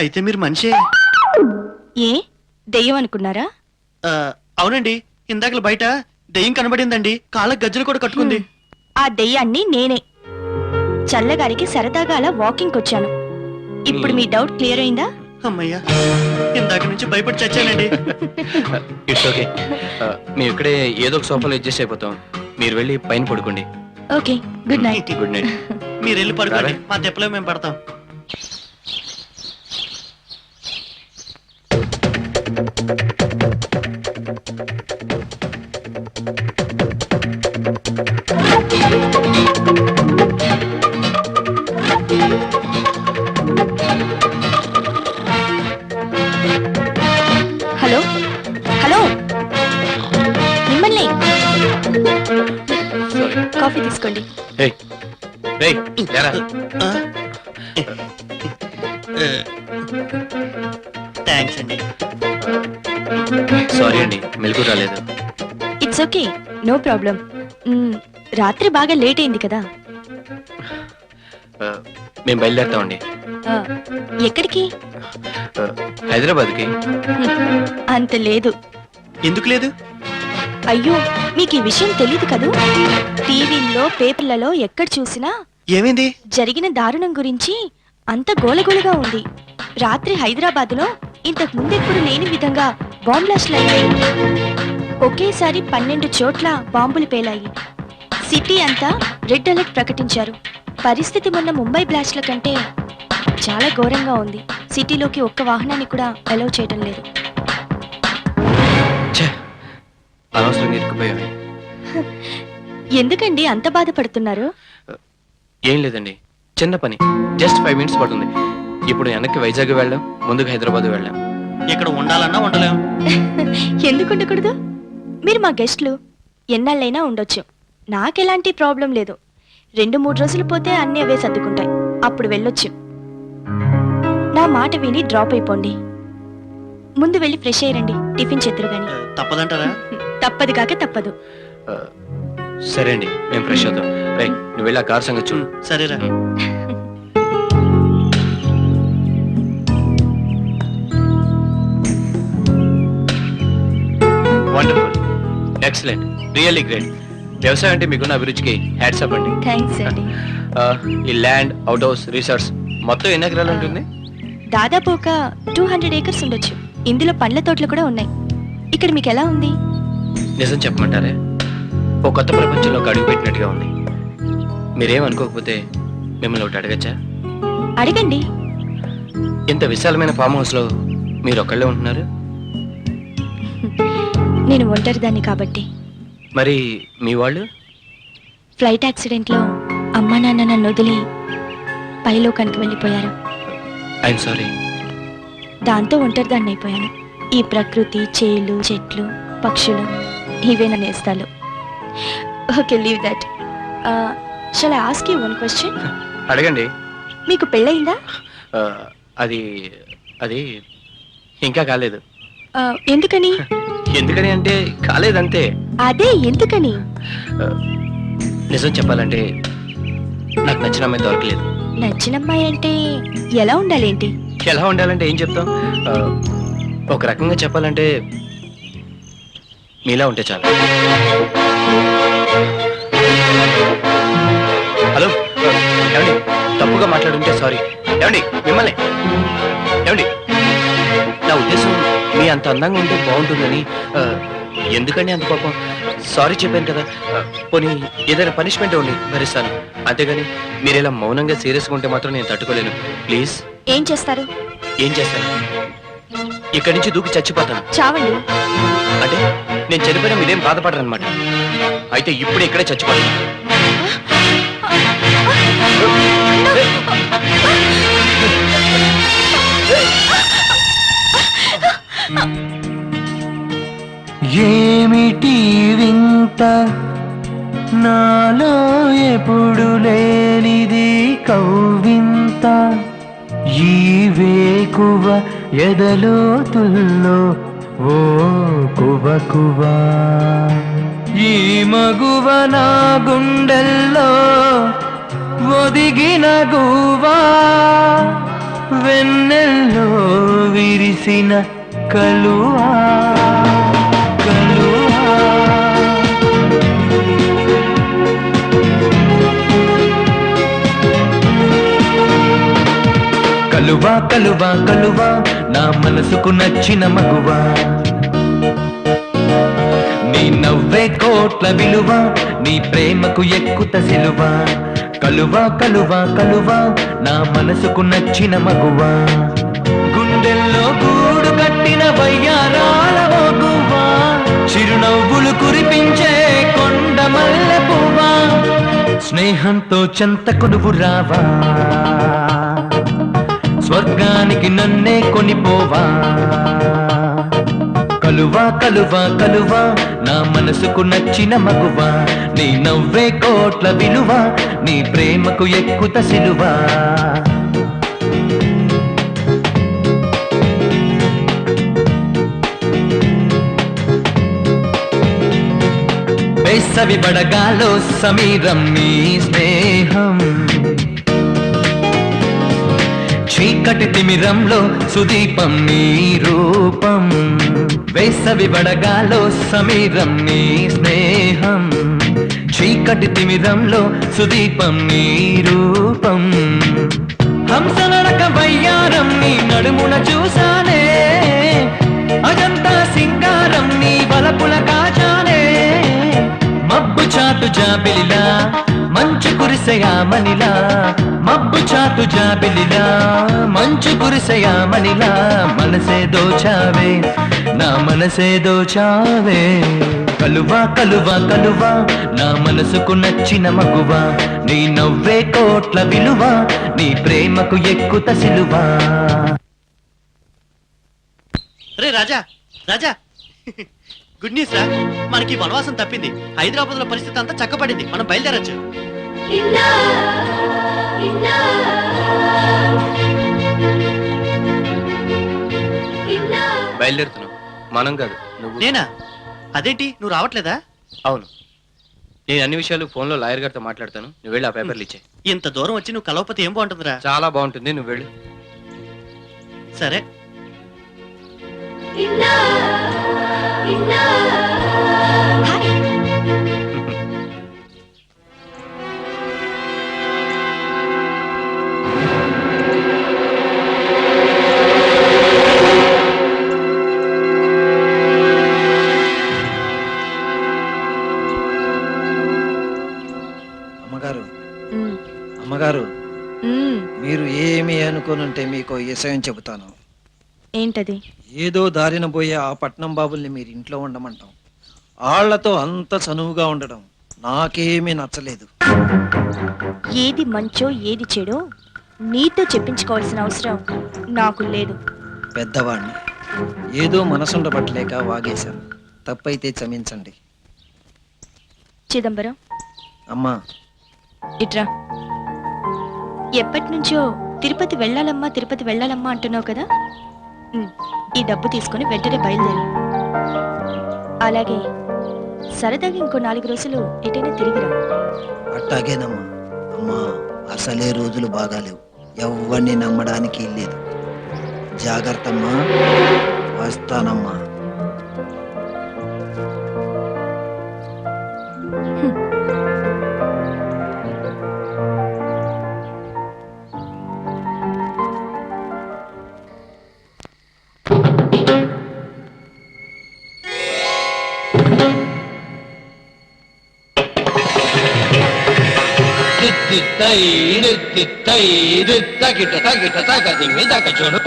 అయితే మీరు మనిషే. ఏ దెయ్యం అనుకున్నారా? అవునండి, ఇందాకలు బయట దెయ్యం కనబడిందండి. కాళ్ళకి గజ్జలు కూడా కట్టుకుంది. ఆ దెయ్యాన్ని నేనే. చల్లగారికి సరదాగా అలా వాకింగ్ వచ్చాను. ఇప్పుడు మీ డౌట్ క్లియర్ అయిందా? అమ్మయ్యా, ఇందాక నుంచి భయపడి చచ్చానండి. It's okay. మేము ఇక్కడే ఏదో ఒక సోఫాలో అడ్జస్ట్ అయిపోతాం. మీరు వెళ్ళి పైన పడుకోండి. Okay, good night. Good night. మీరు వెళ్ళి పడుకోండి, మా తెప్పలో మేము పడతాం. హలో హలో, మిమ్మల్ని. కాఫీ తీసుకోండి. ఏయ్, ఏయ్, లేరా. థ్యాంక్స్ అండి. సారీ అండి, మెలకు రాలేదు. It's okay, no problem. రాత్రి బాగా లేట్ అయింది కదా. మేము బయలుదేరుతామండి. ఎక్కడికి? హైదరాబాద్కి. అంత లేదు. ఎందుకు లేదు? అయ్యో, మీకు ఈ విషయం తెలీదు కదూ. టీవీల్లో పేపర్లలో ఎక్కడ చూసినా ఏమైంది? జరిగిన దారుణం గురించి అంత గోలగోలగా ఉంది. రాత్రి హైదరాబాద్ లో ఇంతకు ముందెప్పుడు లేని విధంగా బాంబ్ బ్లాస్ట్లు అయ్యాయి. ఒకేసారి 12 చోట్ల బాంబులు పేలాయి. సిటీ అంతా రెడ్ అలర్ట్ ప్రకటించారు. పరిస్థితి మొన్న ముంబై బ్లాస్ట్ల కంటే చాలా ఘోరంగా ఉంది. సిటీలోకి ఒక్క వాహనాన్ని కూడా అలౌ చేయడం లేదు. అనవసరంగా ఇరుక్కుపోయామే. ఎందుకండి అంత బాధపడుతున్నారు? ఏం లేదండి, చిన్న పని, జస్ట్ 5 minutes పడుతుంది. ఇప్పుడు వెనక్కి వైజాగ్ వెళ్ళాం, ముందుకు హైదరాబాద్ వెళ్ళాం. ఇక్కడ ఉండాలన్నా ఉండలేం. ఎందుకు ఉండకూడదు? మీరు మా గెస్ట్లు, ఎన్నాళ్ళైనా ఉండొచ్చు. నాకెలాంటి ప్రాబ్లం లేదు. 2-3 రోజులు పోతే అన్నీ అవే సర్దుకుంటాయి. అప్పుడు వెళ్ళొచ్చు. నా మాట విని డ్రాప్ అయిపోండి. ముందు వెళ్ళి ఫ్రెష్ అయ్యండి, టిఫిన్ చేద్దరు గాని. తప్పదంటారా? తప్పదు కాక తప్పదు. సరే అండి, మేము ఫ్రెష్ అవుతాం. రైట్, నువ్వు వెళ్ళి ఆ కార్ సంగతి చూడు. సరేరా. Wonderful, excellent, really great. వ్యవసాయం అంటే మీకున్న అభిరుచికి హ్యాట్స్ అప్ అండి. థ్యాంక్స్ అండి. ఈ ల్యాండ్, అవుట్ హౌస్, రిసార్ట్స్ మొత్తం ఎన్ని ఎకరాలు ఉంటుంది? దాదాపు ఒక 200 acres ఉండొచ్చు. ఇందులో పండ్ల తోటలు కూడా ఉన్నాయి. ఇక్కడ మీకు ఎలా ఉంది? నిజం చెప్పమంటారే, ఓ కొత్త ప్రపంచంలోకి అడుగుపెట్టినట్టుగా ఉంది. మీరేం అనుకోకపోతే మిమ్మల్ని ఒకటి అడగచ్చా? అడగండి. ఇంత విశాలమైన ఫామ్ హౌస్ లో మీరు ఒక్కళ్ళే ఉంటున్నారు? నేను ఒంటరిదాన్ని కాబట్టి. మరి మీ వాళ్ళు? ఫ్లైట్ యాక్సిడెంట్లో అమ్మా నాన్న నన్ను వదిలి పైలోకానికి వెళ్ళిపోయారు. I'm sorry. దాంతో ఒంటరిదాన్ని అయిపోయాను. ఈ ప్రకృతి, చేలు, చెట్లు, పక్షులు ఇవే నా నేస్తాలు. Okay, leave that. Shall I ask you one question? అడగండి. మీకు పెళ్ళయిందా? అది అది ఇంకా కాలేదు. ఎందుకని? ఎందుకని అంటే కాలేదంతే. అదే ఎందుకని? నిజం చెప్పాలంటే నాకు నచ్చిన అమ్మాయి దొరకలేదు. నచ్చిన అమ్మాయి అంటే ఎలా ఉండాలేంటి? ఎలా ఉండాలంటే ఏం చెప్తాం, ఒక రకంగా చెప్పాలంటే మీలా ఉంటే చాలు. హలో, ఏమండి? తప్పుగా మాట్లాడుంటే సారీ. ఏమండి మిమ్మల్ని? ఏమండి, నా ఉద్దేశం మీ అంత అందంగా ఉంటే బాగుంటుందని. ఎందుకండి అంత పాపం? సారీ చెప్పాను కదా. పోనీ ఏదైనా పనిష్మెంట్ ఉండి భరిస్తాను, అంతేగాని మీరు ఇలా మౌనంగా సీరియస్గా ఉంటే మాత్రం నేను తట్టుకోలేను. ప్లీజ్. ఏం చేస్తారు? ఏం చేస్తాను? ఇక్కడి నుంచి దూకి చచ్చిపోతాను. చావండి. అంటే నేను చనిపోయినా మీరేం బాధపడరు అనమాట. అయితే ఇప్పుడు ఇక్కడే చచ్చిపోతాను. ఏమిటి వింత, నాలో ఎప్పుడు లేనిది కవ్వింత, ఈ వేకువ ఎదలోతుల్లో ఓ కువకువ, ఈ మగువ నా గుండెల్లో ఒదిగిన గువా, వెన్నెల్లో విరిసిన కలువా కలువా. కలువా కలువా కలువా, నా మనసుకు నచ్చిన మగువా, నీ నవ్వే కోట్ల విలువ, నీ ప్రేమకు ఎక్కుత సిలువ. కలువా కలువా కలువా, నా మనసుకు నచ్చిన మగువా, గుండెల్లో గూడు కట్టిన వయ్యారాల మగువా, చిరునవ్వులు కురిపించే కొండ మల్లె పువ్వా, స్నేహంతో చెంత కొనువు రావా, స్వర్గానికి నన్నే కొనిపోవా. కలువా కలువా కలువా, నా మనసుకు నచ్చిన మగువా, నీ నవ్వే కోట్ల విలువ, నీ ప్రేమకు ఎక్కుత సిలువా. వేసవి బడగాలో సమీరం నీ స్నేహం, చీకటి తిమిరంలో సుదీపం నీ రూపం. వేసవి బడగాలో సమీరం నీ స్నేహం, చీకటి తిమిరంలో సుదీపం నీ రూపం. హంసనడక వయ్యారం నీ నడుమున చూసానే, అజంతా వలపుల కాచానే మబ్బు చాటు జాబిలిలా మంచు కురిసయామనిలా మబ్బు చాటు జాబిలిలా మంచు కురిసయామనిలా మనసే దోచావే నా మనసే దోచావే కలువా కలువా కలువా నా మనసుకు నచ్చిన మగువా నీ నవ్వే కోట్ల విలువ నీ ప్రేమకు ఎక్కుత సిలువా. రే రాజా రాజా గుడ్ న్యూస్ రా, మనకి వనవాసం తప్పింది. హైదరాబాద్ లో పరిస్థితి అంతా చక్కబడింది, మనం బయలుదేరచ్చు. బయలుదేరుతున్నాం. మనం కాదు, నువ్వు. నేనా? అదేంటి నువ్వు రావట్లేదా? అవును, నేను అన్ని విషయాలు ఫోన్లో లాయర్ గారితో మాట్లాడతాను. నువ్వు వెళ్ళి ఆ పేపర్లు ఇచ్చే. ఇంత దూరం వచ్చి నువ్వు కలవకపోతే ఏం బాగుంటుందిరా? చాలా బాగుంటుంది, నువ్వు వెళ్ళు. సరే. అమ్మగారు అమ్మగారు, మీరు ఏమి అనుకోనుంటే మీకు విషయం చెబుతాను. ఏంటది? ఏదో దారిన పోయే ఆ పట్నం బాబుల్ని మీరు ఇంట్లో ఉండమంటాం. ఆళ్లతో అంత చనువుగా ఉండడం నాకేమీ నచ్చలేదు. ఏది మంచో ఏది చెడో నీతో చెప్పించుకోవాల్సిన అవసరం నాకు లేదు. పెద్దవాణ్ణి ఏదో మనసుండబట్టలేక వాగేశాను. తప్పైతే క్షమించండి. చిదంబరం, అమ్మా, ఇట్రా. ఎప్పటి నుంచో తిరుపతి వెళ్ళాలమ్మా తిరుపతి వెళ్ళాలమ్మా అంటున్నావు కదా. ఈ డబ్బు తీసుకుని వెంటనే బయలుదేరు. అలాగే సరదాగా ఇంకో 4 రోజులు ఎటైనా తిరిగిరా. అట్టాగేనమ్మా. అమ్మా, అసలే రోజులు బాగాలేవు, ఎవరిని నమ్మడానికి లేదు. జాగ్రత్తమ్మా, వస్తానమ్మా. చూడు.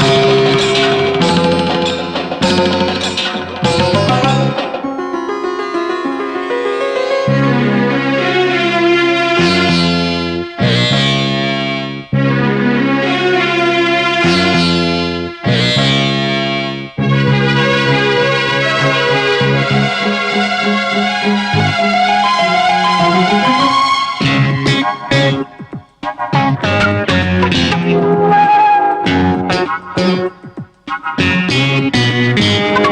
Thank you.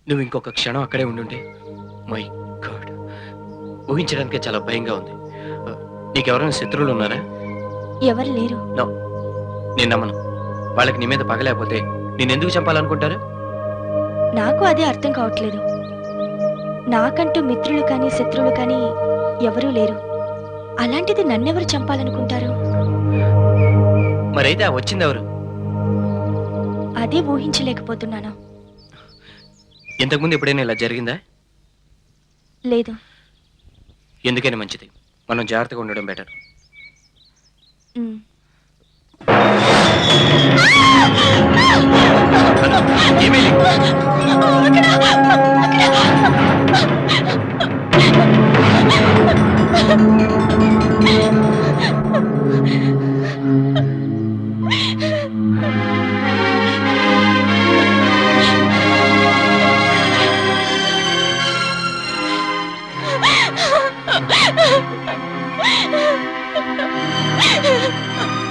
నువ్వు ఇంకొక క్షణం అక్కడే ఉండుంటే మై గాడ్, ఊహించడానికే చాలా భయంగా ఉంది. నీకెవరైనా శత్రువులు ఉన్నారా? ఎవరు లేరు. నో, నేను నమ్మను. వాళ్ళకి నీ మీద పగలేకపోతే నేనెందుకు చంపాలనుకుంటారు? నాకు అదే అర్థం కావట్లేదు. నాకంటూ మిత్రులు కానీ శత్రువులు కానీ ఎవరూ లేరు. అలాంటిది నన్నెవరు చంపాలనుకుంటారు? మరైతే ఆ వచ్చిందెవరు? అదే ఊహించలేకపోతున్నాను. ఇంతకుముందు ఎప్పుడైనా ఇలా జరిగిందా? లేదు. ఎందుకైనా మంచిది, మనం జాగ్రత్తగా ఉండడం బెటర్. ఉమ్.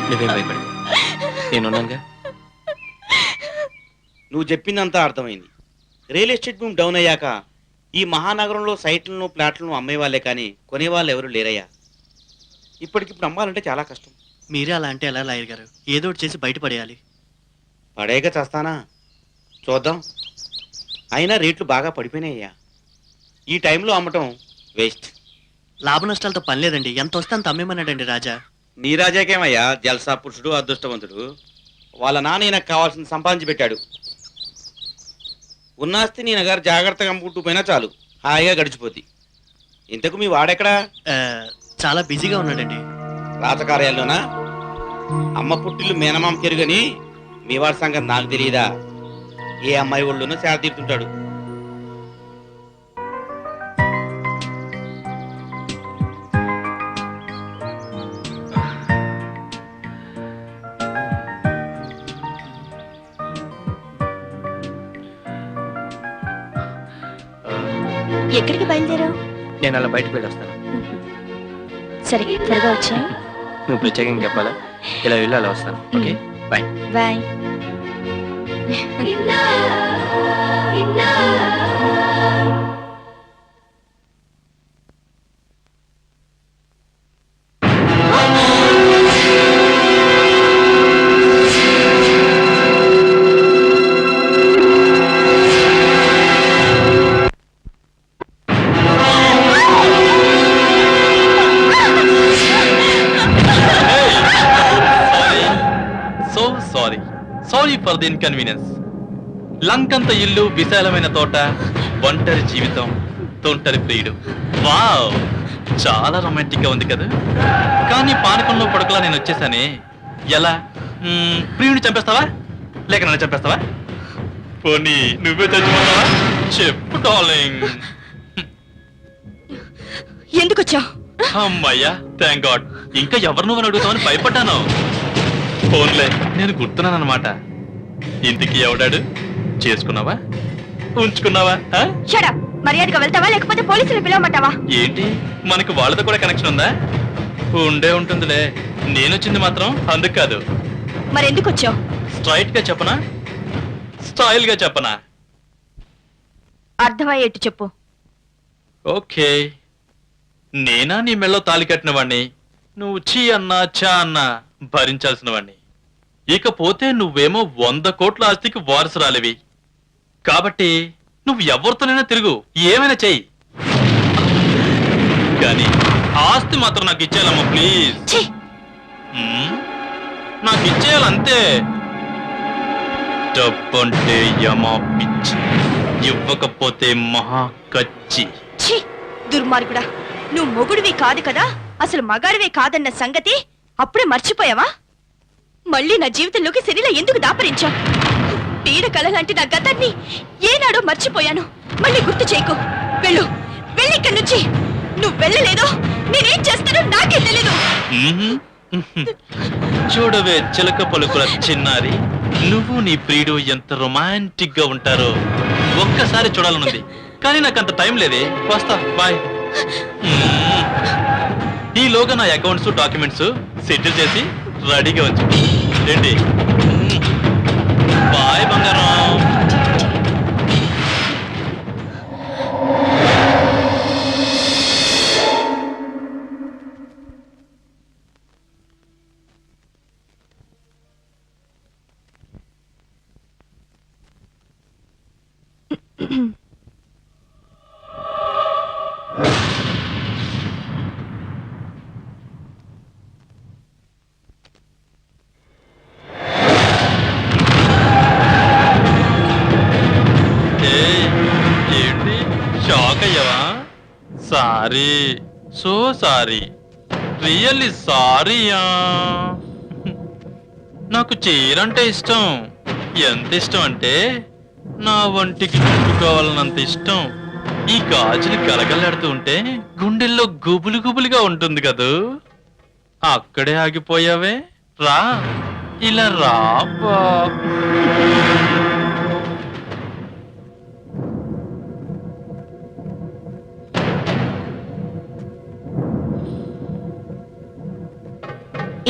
నువ్వేం భయపడు, నేనున్నానుగా. నువ్వు చెప్పిందంతా అర్థమైంది. రియల్ ఎస్టేట్ భూమి డౌన్ అయ్యాక ఈ మహానగరంలో సైట్లను ప్లాట్లను అమ్మేవాళ్ళే కానీ కొనేవాళ్ళు ఎవరు లేరయ్యా. ఇప్పటికిప్పుడు అమ్మాలంటే చాలా కష్టం. మీరే అలా అంటే ఎలా లాయర్ గారు? ఏదో ఒకటి చేసి బయటపడేయాలి. పడేయక చేస్తానా? చూద్దాం. అయినా రేట్లు బాగా పడిపోయినాయ్యా. ఈ టైంలో అమ్మటం వేస్ట్. లాభ నష్టాలతో పని లేదండి. ఎంత వస్తే అంత అమ్మేమన్నాడండి రాజా. నీ రాజాకేమయ్యా, జల్సా పురుషుడు, అదృష్టవంతుడు. వాళ్ళ నాన్న నాకు కావాల్సింది సంపాదించి పెట్టాడు. ఉన్నాస్తి నేను గారు జాగ్రత్తగా అమ్ముకుంటూ పోయినా చాలు, హాయిగా గడిచిపోద్ది. ఇంతకు మీ వాడెక్కడా? చాలా బిజీగా ఉన్నాడండి. రాజకార్యాల్లోనా? అమ్మ పుట్టిల్లు మేనమామ కెరుగని మీ వాడి సంగతి నాకు తెలియదా? ఏ అమ్మాయి ఒళ్ళునో సేద తీరుతుంటాడు. ఎక్కడికి బయలుదేరావు? నేను అలా బయటకు వెళ్ళొస్తాను. సరే, త్వరగా వచ్చా. నువ్వు ప్రత్యేకంగా చెప్పాలా? ఇలా వెళ్ళి అలా వస్తాను. Okay, bye. Bye. Sorry for the inconvenience. లంకంత ఇల్లు, విశాలమైన తోట, ఒంటరి జీవితం, తొంటరి ప్రియుడు. వావ్, చాలా రొమాంటిక్ గా ఉంది కదా. కానీ పానకంలో పడుకులా నేను వచ్చేసానే. ఎలా? ప్రియుడిని చంపేస్తావా లేక నన్ను చంపేస్తావా? పోనీ నువ్వే చచ్చిపోతావా? చెప్పు డార్లింగ్. ఎందుకు వచ్చావు? అమ్మయ్యా, థ్యాంక్ గాడ్. ఇంకా ఎవరు నువ్వు అడుగుతావని భయపడ్డాను. ఫోన్లే, నేను గుర్తున్నానన్నమాట. ఇంటికి ఎవడాడు? చేసుకున్నావా, ఉంచుకున్నావా? Shut up. మర్యాదగా వెళ్తావా లేకపోతే పోలీసులు పిలవమంటావా? ఏంటి, మనకు వాళ్ళతో కూడా కనెక్షన్ ఉందా? ఉండే ఉంటుందిలే. నేనొచ్చింది మాత్రం అందుకు కాదు. మరెందుకు వచ్చావు? స్ట్రైట్ గా చెప్పనా, స్టైల్ గా చెప్పనా? అర్థమయ్యేట్టు చెప్పు. ఓకే, నేనా నీ మెళ్ళో తాళి కట్టిన వాణ్ణి, నువ్వు చీ అన్నా చా అన్నా భరించాల్సిన వాణ్ణి. ఇకపోతే నువ్వేమో 100 కోట్ల ఆస్తికి వారసురాలివి. కాబట్టి నువ్వు ఎవరితోనైనా తిరుగు, ఏమైనా చెయ్యి. కానీ ఆస్తి మాత్రం నాకు ఇచ్చేయాలమ్మా, ప్లీజ్. నాకు ఇచ్చేయాలంతే. డబ్బంటే యమా పిచ్చి, ఇవ్వకపోతే మహా కచ్చి. దుర్మార్గుడా, నువ్వు మొగుడివి కాదు కదా, అసలు మగాడివే కాదన్న సంగతి అప్పుడే మర్చిపోయావా? మళ్ళీ నా జీవితంలోకి శరీరం ఎందుకు దాపరించావు? పీడ కళ లాంటి నా గతాన్ని ఏనాడో మర్చిపోయాను. మళ్ళీ గుర్తు చేయకు. వెళ్ళు, వెళ్ళి ఇక్కడి నుంచి. నువ్వు వెళ్ళలేదో నేనేం చేస్తానో నాకే తెలీదు. చూడవే చిలక పలుకుల చిన్నారి, నువ్వు నీ ప్రియుడు ఎంత రొమాంటిక్ గా ఉంటారో ఒక్కసారి చూడాలనుంది. కానీ నాకు అంత టైం లేదే. వస్తా, బాయ్. ఈలోగా నా అకౌంట్స్, డాక్యుమెంట్స్ సెటిల్ చేసి రెడీగా వచ్చి ఏంటి? బాయ్ బంగారం. ఏయ్, ఏంటి షాక్ అయ్యావా? సారీ, సో సారీ, రియల్లీ సారీయా. నాకు చీరంటే ఇష్టం. ఎంత ఇష్టం అంటే నా వంటికి చుట్టుకోవాలన్నంత ఇష్టం. ఈ గాజులు గలగలాడుతూ ఉంటే గుండెల్లో గుబులు గుబులుగా ఉంటుంది కదూ. అక్కడే ఆగిపోయావే, రా, ఇలా రా బా.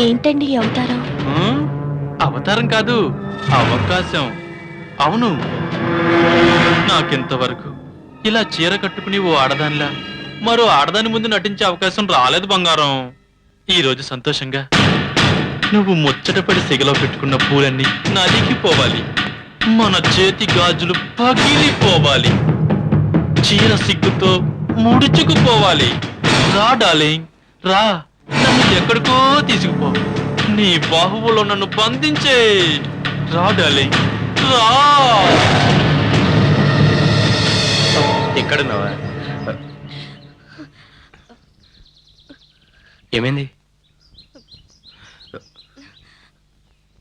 ఏంటండి ఈ అవతారం? అవతారం కాదు, అవకాశం. అవును, నాకింతవరకు ఇలా చీర కట్టుకుని ఓ ఆడదానిలా మరో ఆడదాని ముందు నటించే అవకాశం రాలేదు బంగారం. ఈ రోజు సంతోషంగా నువ్వు ముచ్చటపడి సిగలో పెట్టుకున్న పూలన్నీ నలిగిపోవాలి, మన చేతి గాజులు పగిలిపోవాలి, చీర సిగ్గుతో ముడుచుకుపోవాలి. రా డార్లింగ్, రా, నన్ను ఎక్కడికో తీసుకుపో, నీ బాహువులో నన్ను బంధించే. రా డార్లింగ్, రా. ఎక్కడున్నావా? ఏమైంది?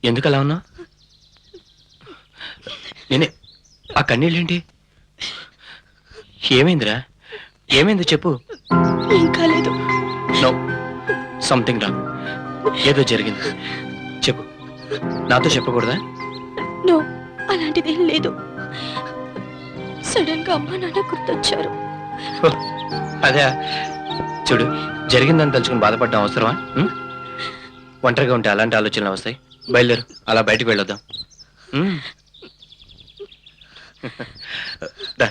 ఎందుకు అలా ఉన్నావు? నేనే ఆ కన్నీళ్ళేంటి? ఏమైందిరా? ఏమైంది చెప్పు. ఇంకా లేదు. No, something wrong. ఏదో జరిగింది, చెప్పు. నాతో చెప్పకూడదా? నో, అలాంటిదేం లేదు. సడన్ గా అమ్మా నాన్న గుర్తొచ్చారు. హో, అదే. చూడు, జరిగిందని తలుచుకుని బాధపడడం అవసరమా? ఒంటరిగా ఉంటే అలాంటి ఆలోచనలు వస్తాయి. బయలుదేరు, అలా బయటకు వెళ్ళొద్దాం. దా.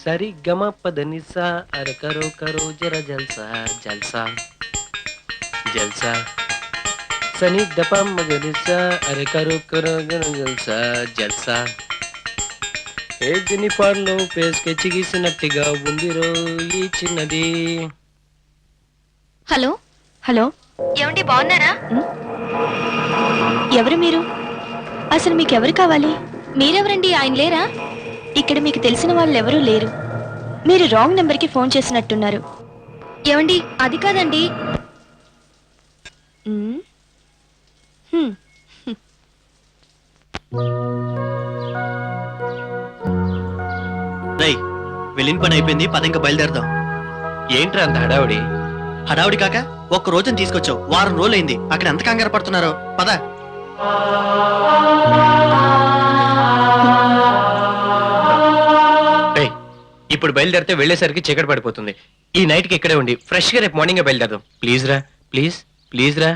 సరి గమ పదనిసా అర కరో కరో జర జల్సా జల్సా జల్సా సని దప మగనిసా అర కరో కరో జర జల్సా జల్సా. ఏ యూనిఫార్లో పేసుకెచ్చి గీసినట్టుగా ఉందిరో ఈ చిన్నది. హలో హలో, ఏమండి బాగున్నారా? ఎవరు మీరు? అసలు మీకు ఎవరు కావాలి? మీరెవరండి? ఆయన లేరా? ఇక్కడ మీకు తెలిసిన వాళ్ళు ఎవరూ లేరు. మీరు రాంగ్ నెంబర్కి ఫోన్ చేసినట్టున్నారు. ఏమండి, అది కాదండి. రై, వెళ్ళిన పని అయిపోయింది, పద ఇంకా బయలుదేరదాం. ఏంట్రా అంత హడావుడి? హడావుడి కాక ఒక్క రోజుని తీసుకొచ్చావు, వారం రోజులైంది. అక్కడ ఎంత కంగారు పడుతున్నారో, పద. ఏయ్, ఇప్పుడు బయలుదేరితే వెళ్ళేసరికి చీకటి పడిపోతుంది. ఈ నైట్ కి ఇక్కడే ఉండి ఫ్రెష్ గా రేపు మార్నింగ్ బయలుదేరదాం. ప్లీజ్ రా, ప్లీజ్ ప్లీజ్ రా,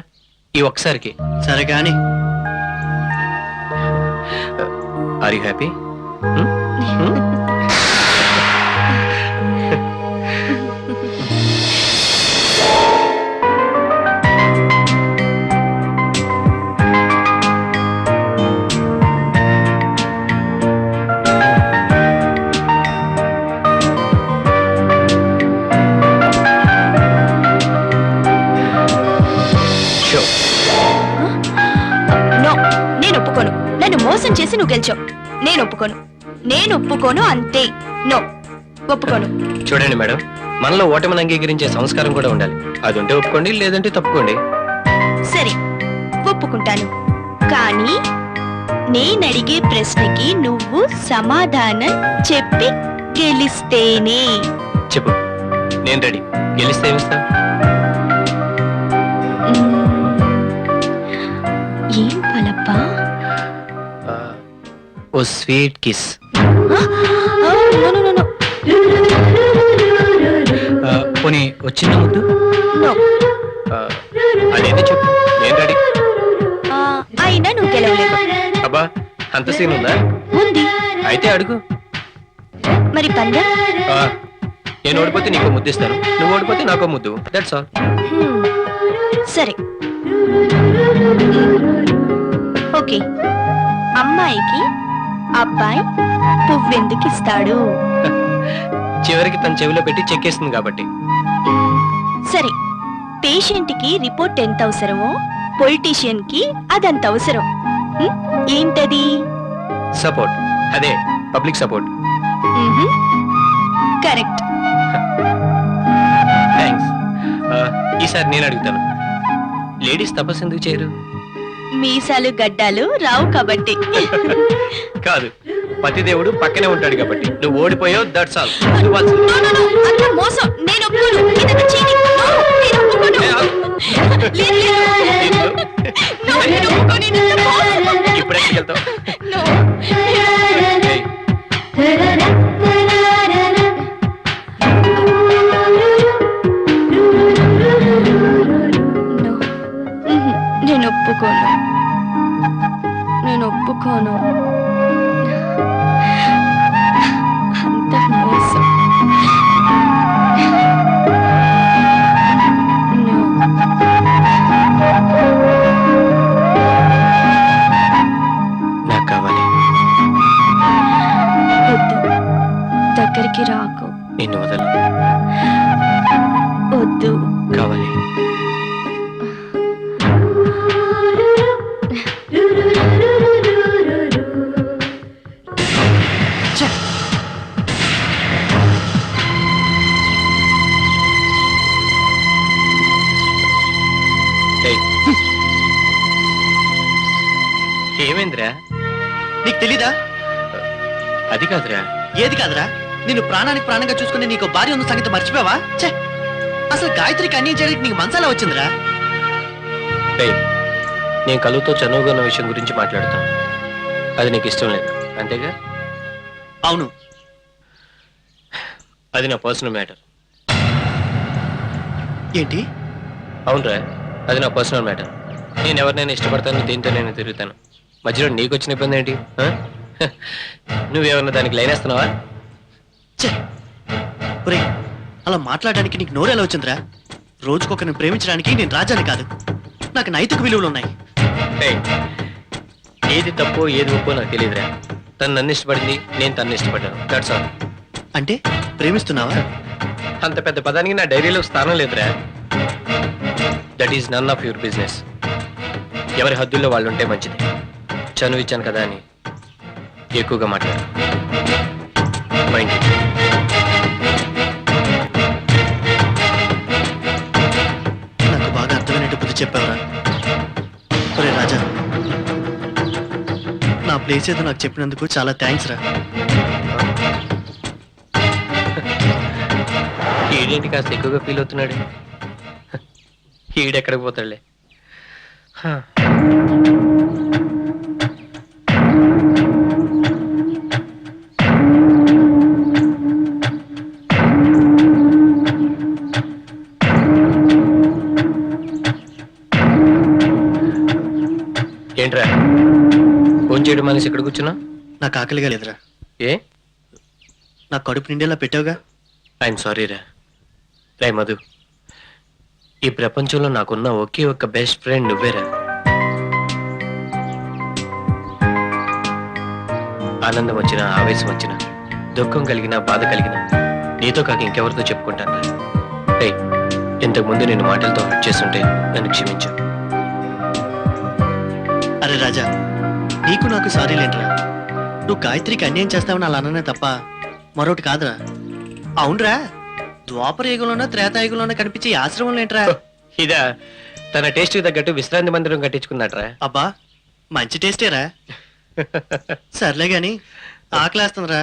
ఈ ఒక్కసారికి. సరే కానీ ఆర్ యూ హ్యాపీ? నో, నేను ఒప్పుకోను. నన్ను మోసం చేసి నువ్వు గెలిచావు. నేను ఒప్పుకోను, నేను ఒప్పుకోను, అంతే. నో, ఒప్పుకోను. చూడండి మేడం, మనలో ఓటమిని అంగీకరించే సంస్కారం కూడా ఉండాలి. అది ఉంటే ఒప్పుకోండి, లేదంటే తప్పుకోండి. సరే, ఒప్పుకుంటాను. కానీ నేను అడిగే ప్రశ్నకి నువ్వు సమాధానం చెప్పి గెలిస్తేనే. చెప్పు, నేను రెడీ. గెలిస్తే ఏమిస్తావు? ఏం పలప్పా? ఓ స్వీట్ కిస్. పోనీ వచ్చిందా ముద్దు? అదేంటి చెప్పు, నేను రెడీ. అయినా నువ్వు గెలవలేవు. అబ్బా, అంత సీన్ ఉందా? ఉంది. అయితే అడుగు. మరి పందెం? నేను ఓడిపోతే నీకో ముద్దు ఇస్తాను, నువ్వు ఓడిపోతే నాకో ముద్దు. That's all. సరే, ఓకే. అమ్మాయికి అబ్బాయి పువ్వెందుకు ఇస్తాడు? చివరికి తన చెవిలో పెట్టి చెక్కేస్తుంది కాబట్టి. సరే, పేషెంట్ కి రిపోర్ట్ ఎంత అవసరమో పొలిటీషియన్ కి అదంత అవసరం. ఏంటది? సపోర్ట్. అదే పబ్లిక్ సపోర్ట్. కరెక్ట్. థ్యాంక్స్. ఈసారి నేను అడుగుతాను, లేడీస్ తపస్సు ఎందుకు చేయరు? మీసాలు గడ్డాలు రావు కాబట్టి. కాదు, పతిదేవుడు పక్కనే ఉంటాడు కాబట్టి. నువ్వు ఓడిపోయావు, దట్స్ ఆల్. అంత మోసం. నేను ఒప్పుకోను. ఇదంతా cheating. No, నేను ఒప్పుకోను. లేదు, లేదు. No, నేను ఒప్పుకోను. ఇదంతా మోసం. ఇప్పుడు ఎక్కడికి వెళ్తావు? No. ఏయ్, No. నేను ఒప్పుకోను. నేను ఒప్పుకోను. అంత మోసం. No. నాకు కావాలి. వద్దు, దగ్గరికి రాకు. నిన్ను వదలు. వద్దు. కావాలి. ఏయ్. ఏమైందిరా? నీకు తెలీదా? అది కాదురా. ఏది కాదురా? నిన్ను ప్రాణానికి ప్రాణంగా చూసుకుని నీకు భార్య ఉన్న సంగతి మర్చిపోవా? ఛే, అసలు గాయత్రికి అన్యాయం చేయడానికి నీకు మనసాలా వచ్చిందిరా? ఏయ్, నేను కలువుతో చనువుగా ఉన్న విషయం గురించి మాట్లాడతాను. అది నీకు ఇష్టం లేదు అంతేగా? అవును. అది నా పర్సనల్ మ్యాటర్. ఏంటి? అవునరా, అది నా పర్సనల్ మ్యాటర్. నేను ఎవరినైనా ఇష్టపడతాను, దీంతో నేను తిరుగుతాను. మధ్యలో నీకు వచ్చిన ఇబ్బంది ఏంటి? నువ్వేమన్నా దానికి లైనేస్తున్నావా? ఛే, ఒరేయ్, అలా మాట్లాడడానికి నీకు నోరెలా వచ్చిందిరా? రోజుకొకరిని ప్రేమించడానికి నేను రాజాని కాదు. నాకు నైతిక విలువలు ఉన్నాయి. ఏయ్, ఏది తప్పో ఏది ఒప్పో నాకు తెలియదురా. తను నన్ను ఇష్టపడింది, నేను తన్ను ఇష్టపడ్డాను. That's all. అంటే ప్రేమిస్తున్నావా? అంత పెద్ద పదానికి నా డైరీలో స్థానం లేదురా. That is none of your business. ఎవరి హద్దుల్లో వాళ్ళు ఉంటే మంచిది. చనువు ఇచ్చాను కదా అని ఎక్కువగా మాట్లాడు. మైండ్. నాకు బాగా అర్థమైనట్టు బుద్ధి చెప్పావరా? ఒరే రాజా, నా ప్లేస్ ఏదో నాకు చెప్పినందుకు చాలా థ్యాంక్స్ రా. ఈడేంటి కాస్త ఎక్కువగా ఫీల్ అవుతున్నాడు? ఈడెక్కడికి పోతాడులే. ఏంట్రా ఫోన్ చేయడం మనిషి ఇక్కడ కూర్చున్నా? నాకు ఆకలిగా లేదురా. ఏ? నా కడుపు నిండేలా పెట్టావుగా. ఐఎమ్ సారీ రా. రే మధు, ఈ ప్రపంచంలో నాకున్న ఒకే ఒక్క బెస్ట్ ఫ్రెండ్ నువ్వేరా. ఆనందం వచ్చినా, ఆవేశం వచ్చినా, దుఃఖం కలిగినా, బాధ కలిగినా నీతో కాక ఇంకెవరితో చెప్పుకుంటాను రా. రే, ఇంతకు ముందు నేను మాటలతో హర్ట్ చేస్తుంటే నన్ను క్షమించు. అరే రాజా, నీకు నాకు సారీ లేంట్రా. నువ్వు గాయత్రికి అన్యాయం చేస్తావని అలా అన్ననే తప్ప మరొకటి కాదురా. అవునరా, ద్వాపర యుగంలోనో త్రేతాయుగంలోనో కనిపించే ఈ ఆశ్రమంలో ఏంట్రా? ఇదా? తన టేస్ట్కి తగ్గట్టు విశ్రాంతి మందిరం కట్టించుకున్నట్రా. అబ్బా, మంచి టేస్టేరా. సర్లే గాని ఆకలేస్తుందిరా.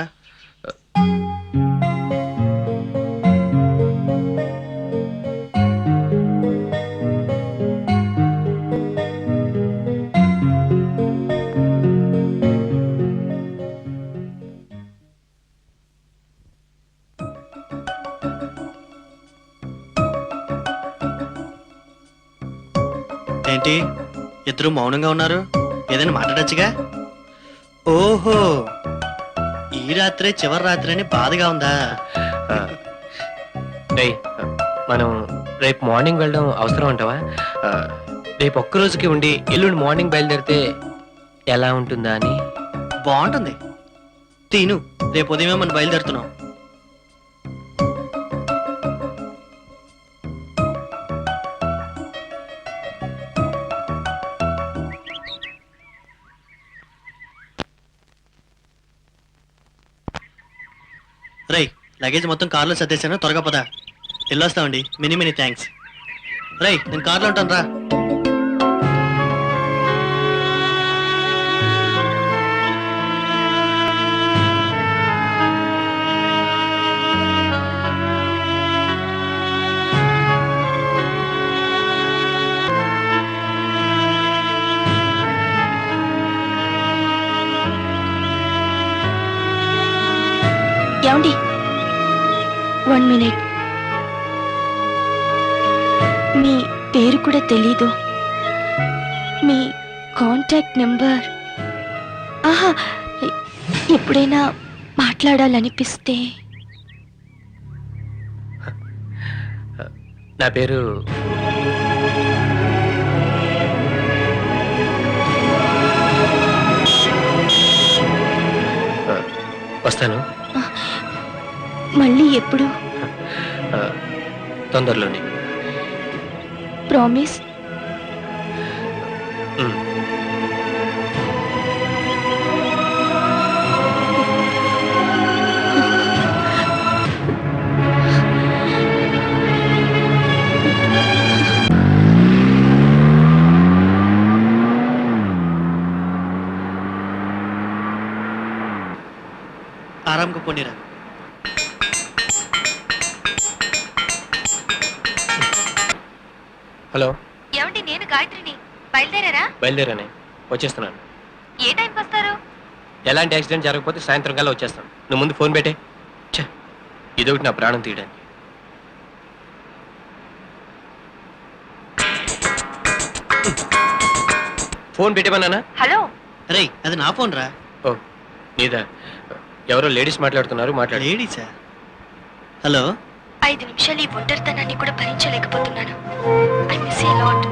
ఏంటి ఇద్దరు మౌనంగా ఉన్నారు? ఏదైనా మాట్లాడచ్చుగా. ఓహో, ఈ రాత్రే చివరి రాత్రి అని బాధగా ఉందా? రేయ్, మనం రేపు మార్నింగ్ వెళ్ళడం అవసరం అంటావా? రేపు ఒక్క రోజుకి ఉండి ఎల్లుండి మార్నింగ్ బయలుదేరితే ఎలా ఉంటుందా అని. బాగుంటుంది. తీను రేపు ఉదయమే మనం బయలుదేరుతున్నాం. రై లగేజ్ మొత్తం కార్లో సర్దేశాను, త్వరగా పదా. వెళ్ళొస్తామండి. Many many thanks. రై నేను కార్లో ఉంటాను రా. ఏమండి 1 మినిట్. మీ పేరు కూడా తెలీదు, మీ కాంటాక్ట్ నెంబర్. ఆహా, ఎప్పుడైనా మాట్లాడాలనిపిస్తే. నా పేరు వస్తాను. మళ్ళీ ఎప్పుడు? తొందరలోనే. ప్రామిస్? ఆరాంగా పోనీరా. హలో, ఏమండి, నేను గాయత్రిని. బయలుదేరారా? బయలుదేరానే, వచ్చేస్తున్నాను. ఏ టైంకి వస్తారు? ఎలాంటి యాక్సిడెంట్ జరగకపోతే సాయంత్రం కల్లా వచ్చేస్తాను. నువ్వు ముందు ఫోన్ పెట్టే. ఇదొకటి నా ప్రాణం తీయడానికి. ఫోన్ పెట్టేమన్నానా? హలో. రే అది నా ఫోన్ రా. ఓ నీదా? ఎవరో లేడీస్ మాట్లాడుతున్నారు, మాట్లాడు. లేడీసా? హలో. 5 నిమిషాలు ఈ ఒంటరితనాన్ని కూడా భరించలేకపోతున్నాను. I miss you lot.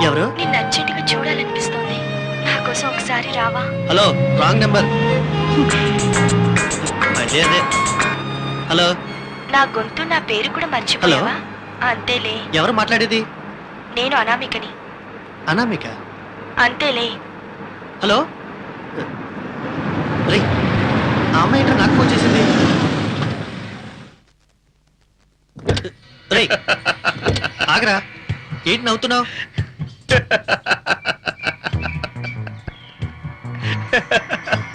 ఎవరు? నిన్ను అర్జెంటుగా చూడాలనిపిస్తోంది. నా కోసం ఒకసారి రావా? Hello, wrong number. అదే అదే. హలో. నా గొంతు, నా పేరు కూడా మర్చిపోయావా? అంతేలే. ఎవరు మాట్లాడేది? నేను అనామికని. అనామిక? అంతేలే. హలో. రే ఆ అమ్మాయి ఏంటో నాకు ఫోన్ చేసింది. రే ఆగరా, ఏంటి నవ్వుతున్నావు?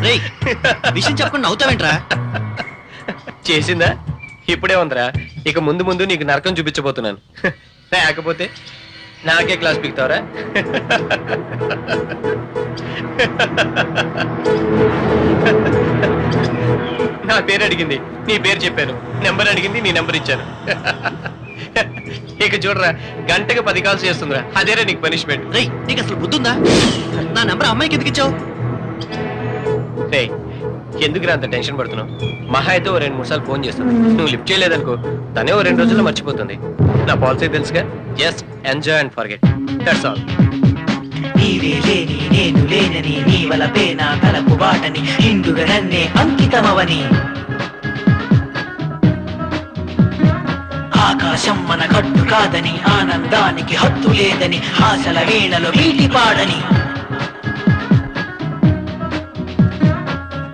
రే విషయం చెప్పకుండా నవ్వుతావేంట్రా? చేసిందా? ఇప్పుడే ఉందిరా. ఇక ముందు ముందు నీకు నరకం చూపించబోతున్నాను. లేకపోతే నాకే క్లాస్ పీకుతావరా? నా పేరు అడిగింది, నీ పేరు చెప్పాను. నెంబర్ అడిగింది, నీ నెంబర్ ఇచ్చాను. ఇక చూడరా, గంటకు 10 కాల్స్ చేస్తుందిరా. అదేరా నీకు పనిష్మెంట్. రే నీకు అసలు బుద్ధుందా? నా నెంబర్ అమ్మాయికి ఎందుకు ఇచ్చావు? రే ఎందుకురా అంత టెన్షన్ పడుతున్నావు? మహా అయితే 2-3 సార్లు ఫోన్ చేస్తుంది. నువ్వు లిఫ్ట్ చేయలేదనుకో, తనే 2 రోజుల్లో మర్చిపోతుంది. నా పాలసీ తెలుసుగా, just enjoy and forget, that's all. నీవే లేని నేను లేనని, నీ వలపే నా తలపు వాటని, ఇందుగా నన్నే అంకితమవని. ఆకాశం మన కట్టు కాదని, ఆనందానికి హద్దు లేదని, ఆశల వీణలో వీటి పాడని.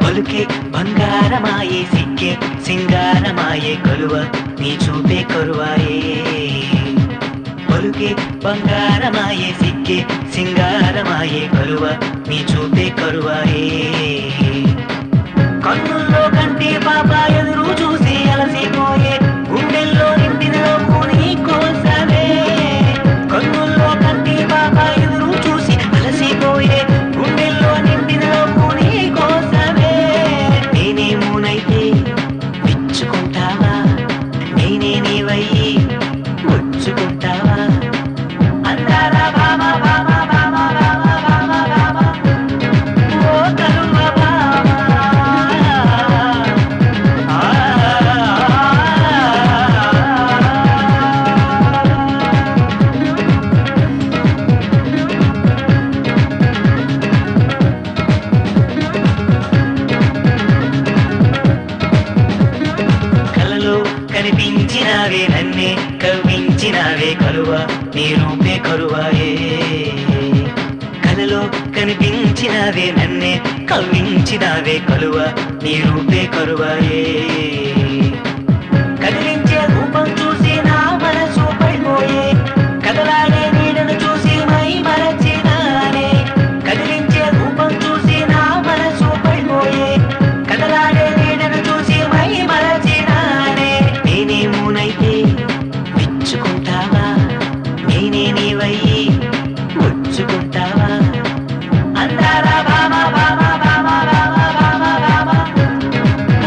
పలుకే బంగారమాయే, సిక్కే సింగారమాయే, కొలువ నీ చూపే కొరువాయే. పలుకే బంగారమాయే, సిక్కే సింగారమాయే, కొలువ నీ చూపే కొరువాయే. కన్నుల్లో కంటే పాప ఎదురు చూసి అలసిపోయే, గుండెల్లో నిండిన నీ కోసమే. కన్నుల్లో కంటే పాప ఎదురు చూసి అలసిపోయే, గుండెల్లో నిండిన నీ కోసమే. నేనేమోనైతే మెచ్చుకుంటావా, నేనే నీవయ్యి ముచ్చుకుంటావా? అందాల భామ భామ భామ భామ భామ భామ, ఓ కరువా కలువ నీ రూపే కరువాయే కలలో కనిపించినవే నన్నే కవ్వించినవే కలువ నీ రూపే కరువాయే కదిలించే రూపం చూసి నా మనసు పడిపోయే కదలాడే నీడను చూసి మై మరచినానే కదిలించే రూపం చూసి నా మనసు పడిపోయే కదలాడే నీడను చూసి మై మరచినానే నేనేమోనైతే మెచ్చుకుంటావా నేనే నీవయ్యి ముచ్చుకుంటావా అందాల బామా బామా బామా బామా బామా బామా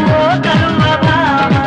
ఓ కలువ బామా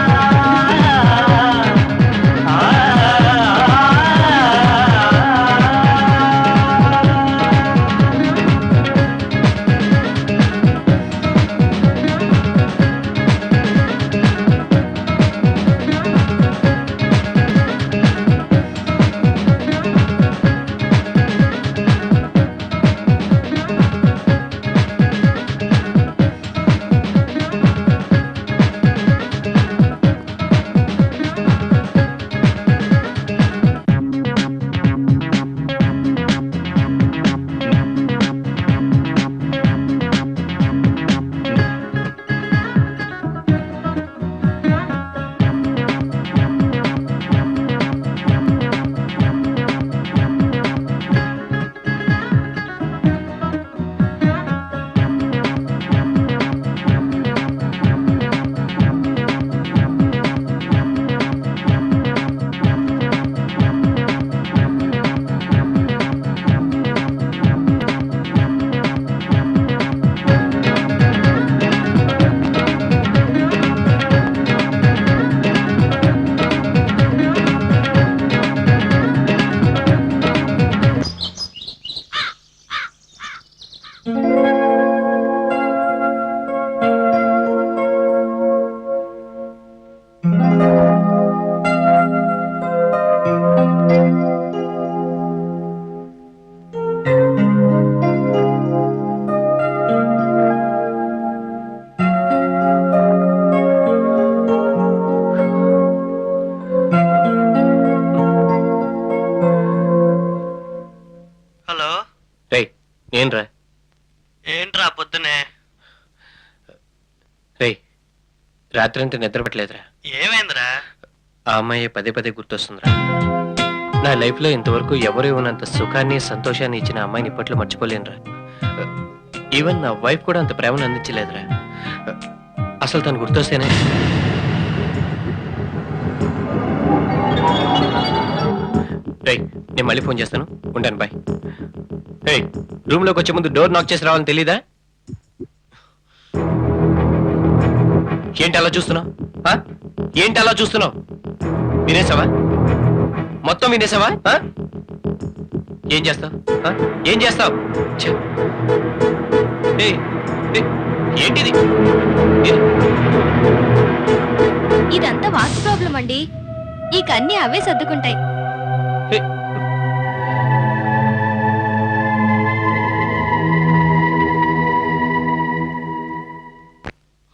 హలో రేయ్ ఏంట్రా ఏంట్రా పొద్దునే రేయ్ రాత్రంతా నిద్ర పట్టలేదురా ఏమైందిరా ఆ అమ్మాయి పదే పదే గుర్తొస్తుందిరా నా లైఫ్లో ఇంతవరకు ఎవరు ఇవ్వనంత సుఖాన్ని సంతోషాన్ని ఇచ్చిన అమ్మాయిని ఇప్పట్లో మర్చిపోలేనురా ఈవెన్ నా వైఫ్ కూడా అంత ప్రేమను అందించలేదురా అసలు తను గుర్తొస్తేనే రేయ్ నేను మళ్ళీ ఫోన్ చేస్తాను ఉంటాను బాయ్ రేయ్ రూమ్లోకి వచ్చే ముందు డోర్ నాక్ చేసి రావాలని తెలీదా ఏంటి అలా చూస్తున్నావు ఏంటి అలా చూస్తున్నావు వినేసావా మొత్తం వినేసావా ఏం చేస్తావు ఏం చేస్తావు ఏంటిది ఇదంతా వాస్తు ప్రాబ్లం అండి ఇక అన్ని అవే సర్దుకుంటాయి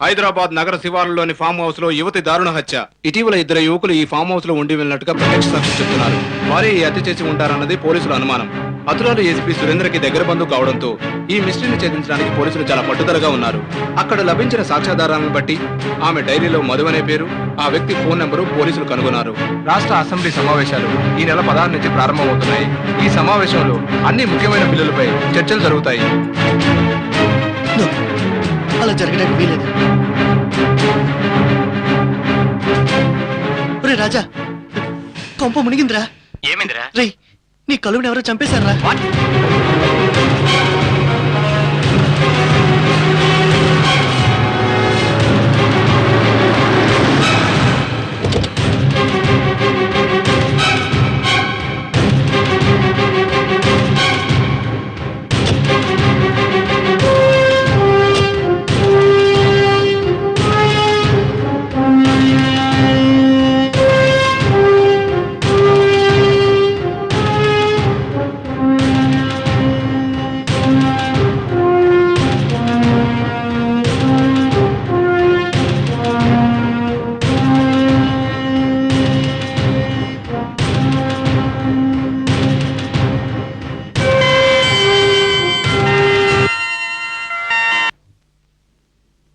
హైదరాబాద్ నగర శివారులోని ఫామ్ హౌస్ లో యువతి దారుణ హత్య. ఇటీవల ఇద్దరు యువకులు ఈ ఫామ్ హౌస్ లో ఉండి వెళ్ళినట్టుగా ప్రత్యక్ష సాక్షులు చెప్తున్నారు. వారే ఈ హత్య చేసి ఉంటారన్నది పోలీసుల అనుమానం. హతురాలు ఏసీపీ సురేంద్రకి దగ్గర బంధువు కావడంతో ఈ మిస్టరీని ఛేదించడానికి పోలీసులు చాలా పట్టుదలగా ఉన్నారు. అక్కడ లభించిన సాక్ష్యాధారాలను బట్టి ఆమె డైరీలో మధు అనే పేరు, ఆ వ్యక్తి ఫోన్ నెంబరు పోలీసులు కనుగొన్నారు. రాష్ట్ర అసెంబ్లీ సమావేశాలు ఈ నెల 16 నుంచి ప్రారంభమవుతున్నాయి. ఈ సమావేశంలో అన్ని ముఖ్యమైన బిల్లులపై చర్చలు జరుగుతాయి. అలా జరగడానికి వీలేదు. ఒరే రాజా, కొంప మునిగిందిరా. ఏమైందిరా? రే, నీ కలువుని ఎవరో చంపేశారా?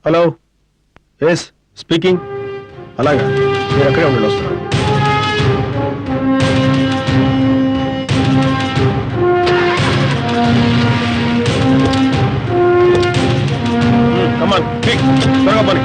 Hello yes speaking. అలాగా మీరు ఎక్కడే ఉండండి, వస్తున్నారు. కమాన్ త్వరగా పని.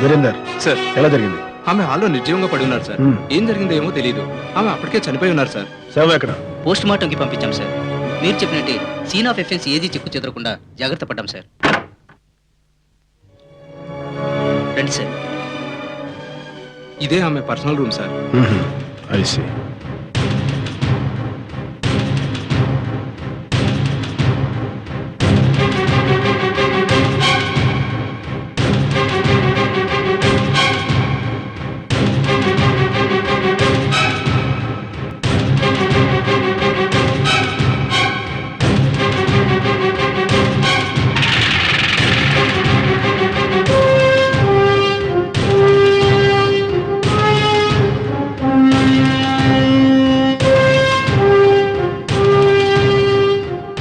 వీరేందర్ సార్ ఎలా జరిగింది? ఆమె హాల్లో నిర్జీవంగా పడి ఉన్నారు సార్. ఏం జరిగిందో ఏమో తెలియదు. ఆమె అప్పటికే చనిపోయి ఉన్నారు సార్. శవం ఎక్కడ? పోస్ట్ మార్టం కి పంపించాం సార్. మీరు చెప్పినట్టే సీన్ ఆఫ్ ఎఫెన్స్ ఏది చెక్కు చెదరకుండా జాగ్రత్త పడ్డాం సార్. రండి సార్. ఇదే ఆమె personal room sir. I see.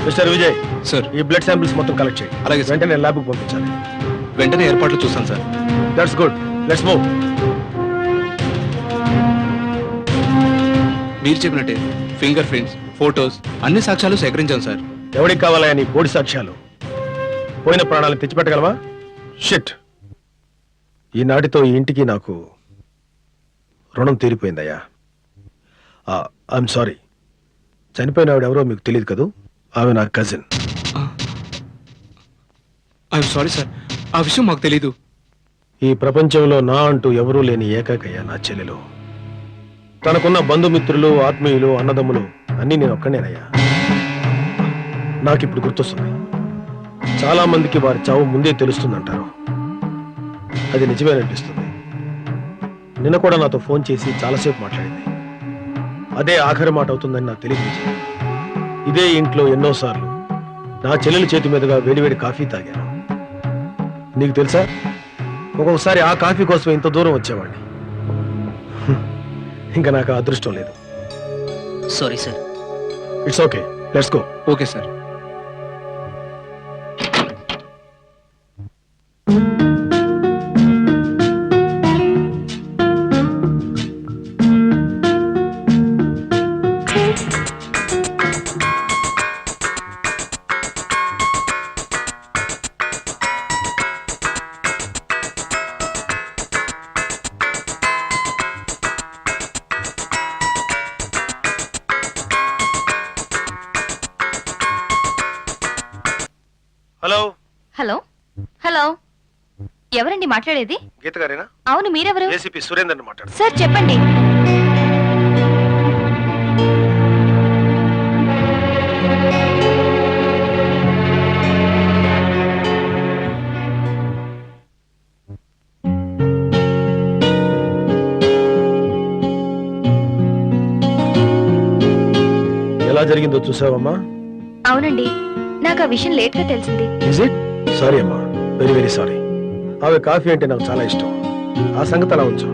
Mister Vijay sir ఈ బ్లడ్ శాంపిల్స్ మొత్తం కలెక్ట్ చేయి. అలాగే సార్. వెంటనే ల్యాబ్కి పంపించాలి. వెంటనే ఏర్పాట్లు చూస్తాను sir. That's good, let's move. మీరు చెప్పినట్టే ఫింగర్ ప్రింట్స్, ఫోటోస్ అన్ని సాక్ష్యాలు సేకరించాం సార్. ఎవరికి కావాలయా నీ బోడి సాక్ష్యాలు? పోయిన ప్రాణాలను తెచ్చిపెట్టగలవా? షిట్, ఈనాటితో ఈ ఇంటికి నాకు రుణం తీరిపోయిందయ్యా. I'm sorry. చనిపోయిన ఆవిడ ఎవరో మీకు తెలియదు కదూ? ఆమె నా కజిన్. ఐఎమ్ సారీ సార్, ఆ విషయం మాకు తెలీదు. ఈ ప్రపంచంలో నా అంటూ ఎవరూ లేని ఏకాకయ్య నా చెల్లెలు. తనకున్న బంధుమిత్రులు, ఆత్మీయులు, అన్నదమ్ములు అన్నీ నేను ఒక్కనేనయ్యా. నాకిప్పుడు గుర్తొస్తుంది, చాలా మందికి వారి చావు ముందే తెలుస్తుందంటారు. అది నిజమేననిపిస్తుంది. నిన్న కూడా నాతో ఫోన్ చేసి చాలాసేపు మాట్లాడింది. అదే ఆఖరి మాట అవుతుందని నాకు తెలియదు విజయ్. ఇదే ఇంట్లో ఎన్నోసార్లు నా చెల్లెలి చేతి మీదుగా వేడివేడి కాఫీ తాగాను. నీకు తెలుసా, ఒక్కొక్కసారి ఆ కాఫీ కోసం ఇంత దూరం వచ్చేవాడిని. ఇంకా నాకు ఆ అదృష్టం లేదు. Sorry sir. It's okay, let's go. Okay sir. Hello hello hello, ఎవరండి మాట్లాడేది? గీత గారేనా? అవును, మీరెవరు? ఏసీపీ సురేందర్ మాట్లాడు. సార్ చెప్పండి. ఎలా జరిగిందో చూసావమ్మా? అవునండి, నాకు ఆ విషయం లేట్ గా తెలిసింది. Is it? సారీ అమ్మా, వెరీ వెరీ సారీ. ఆమె కాఫీ అంటే నాకు చాలా ఇష్టం. ఆ సంగతి అలా ఉంచు.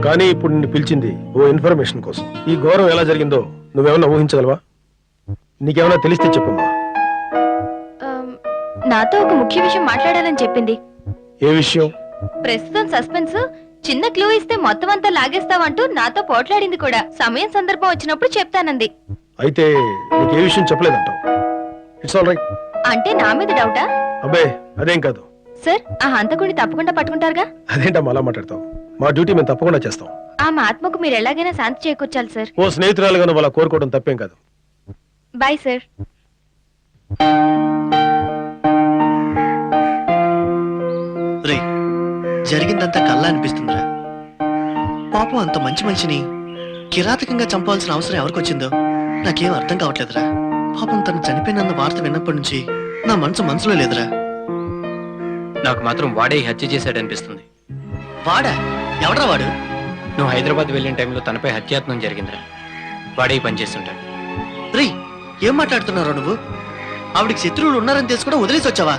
కానీ ఇప్పుడు నిన్ను పిలిచింది ఓ ఇన్ఫర్మేషన్ కోసం. ఈ ఘోరం ఎలా జరిగిందో నువ్వేమన్నా ఊహించగలవా? నీకేమైనా తెలిస్తే చెప్పమ్మా. నాతో ఒక ముఖ్య విషయం మాట్లాడాలని చెప్పింది. ఏ విషయం? ప్రస్తుతం సస్పెన్స్. చిన్న క్లూ ఇస్తే మొత్తం అంతా లాగేస్తావంటూ నాతో పోట్లాడింది కూడా. సమయం సందర్భం వచ్చినప్పుడు చెప్తానంది. అయితే నీకు ఏ విషయం చెప్పలేదంటావు? It's all right. అంటే నా మీద డౌటా? అబ్బే అదేం కాదు. సార్, ఆ హంతకుడిని తప్పకుండా పట్టుకుంటారుగా? అదేంటమ్మా అలా మాట్లాడతావు? మా డ్యూటీ మేము తప్పకుండా చేస్తాం. ఆమె ఆత్మకు మీరు ఎలాగైనా శాంతి చేకూర్చాలి సార్. ఓ స్నేహితురాలుగా నువ్వు అలా కోరుకోవడం తప్పేం కాదు. Bye sir. రే జరిగిందంతా కల్లా అనిపిస్తుందిరా. పాపం అంత మంచి మనిషిని కిరాతకంగా చంపాల్సిన అవసరం ఎవరికొచ్చిందో నాకేం అర్థం కావట్లేదురా. పాపం తను చనిపోయినంత వార్త విన్నప్పటి నుంచి నా మనసులో లేదురా. నాకు మాత్రం వాడే ఈ హత్య చేశాడనిపిస్తుంది. వాడా? ఎవడ్రా వాడు? నువ్వు హైదరాబాద్ వెళ్ళిన టైంలో తనపై హత్యాయత్నం జరిగిందిరా. వాడే ఈ పని చేస్తుంటాడు. రేయ్, ఏం మాట్లాడుతున్నారో నువ్వు? ఆవిడికి శత్రువులు ఉన్నారని తెలిసి కూడా వదిలేసి వచ్చావా?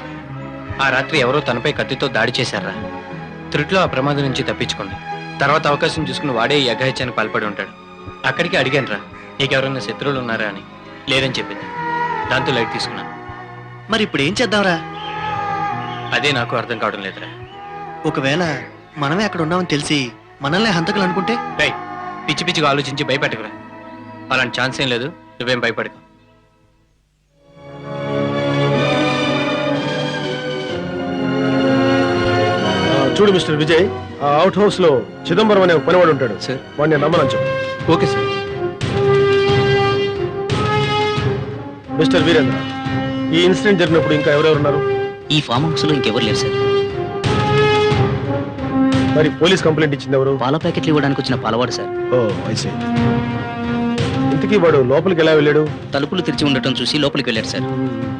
ఆ రాత్రి ఎవరో తనపై కత్తితో దాడి చేశారా. త్రుట్లో ఆ ప్రమాదం నుంచి తప్పించుకుంది. తర్వాత అవకాశం చూసుకుని వాడే ఈ అఘాయిత్యానికి పాల్పడి ఉంటాడు. అక్కడికి అడిగాను రా, నీకెవరైనా శత్రువులు ఉన్నారా అని. లేదని చెప్పింది. దాంతో లైట్ తీసుకున్నాను. మరి ఇప్పుడు ఏం చేద్దాంరా? అదే నాకు అర్థం కావడం లేదురా. ఒకవేళ మనమే అక్కడ ఉన్నామని తెలిసి మనల్ని హంతకులు అనుకుంటే? రై, పిచ్చి పిచ్చిగా ఆలోచించి భయపెట్టకురా. అలాంటి ఛాన్స్ ఏం లేదు. నువ్వేం భయపడకు. చూడు మిస్టర్ విజయ్, ఆ అవుట్ హౌస్ లో చిదంబరం అనే ఒక పనివాడు ఉంటాడు సార్. వాడిని నమ్మనని చెప్పు. Okay sir. మిస్టర్ వీరేంద్ర, ఈ ఇన్సిడెంట్ జరిగినప్పుడు ఇంకా ఎవరెవరు ఉన్నారు? ఈ ఫామ్ హౌస్ లో ఇంకెవరు లేరు సార్. మరి పోలీస్ కంప్లైంట్ ఇచ్చింది ఎవరు? పాల ప్యాకెట్లు ఇవ్వడానికి వచ్చిన పాలవాడు సార్. Oh I see. ఇంతకీ వాడు లోపలికి ఎలా వెళ్ళాడు? తలుపులు తెరిచి ఉండటం చూసి లోపలికి వెళ్ళాడు సార్.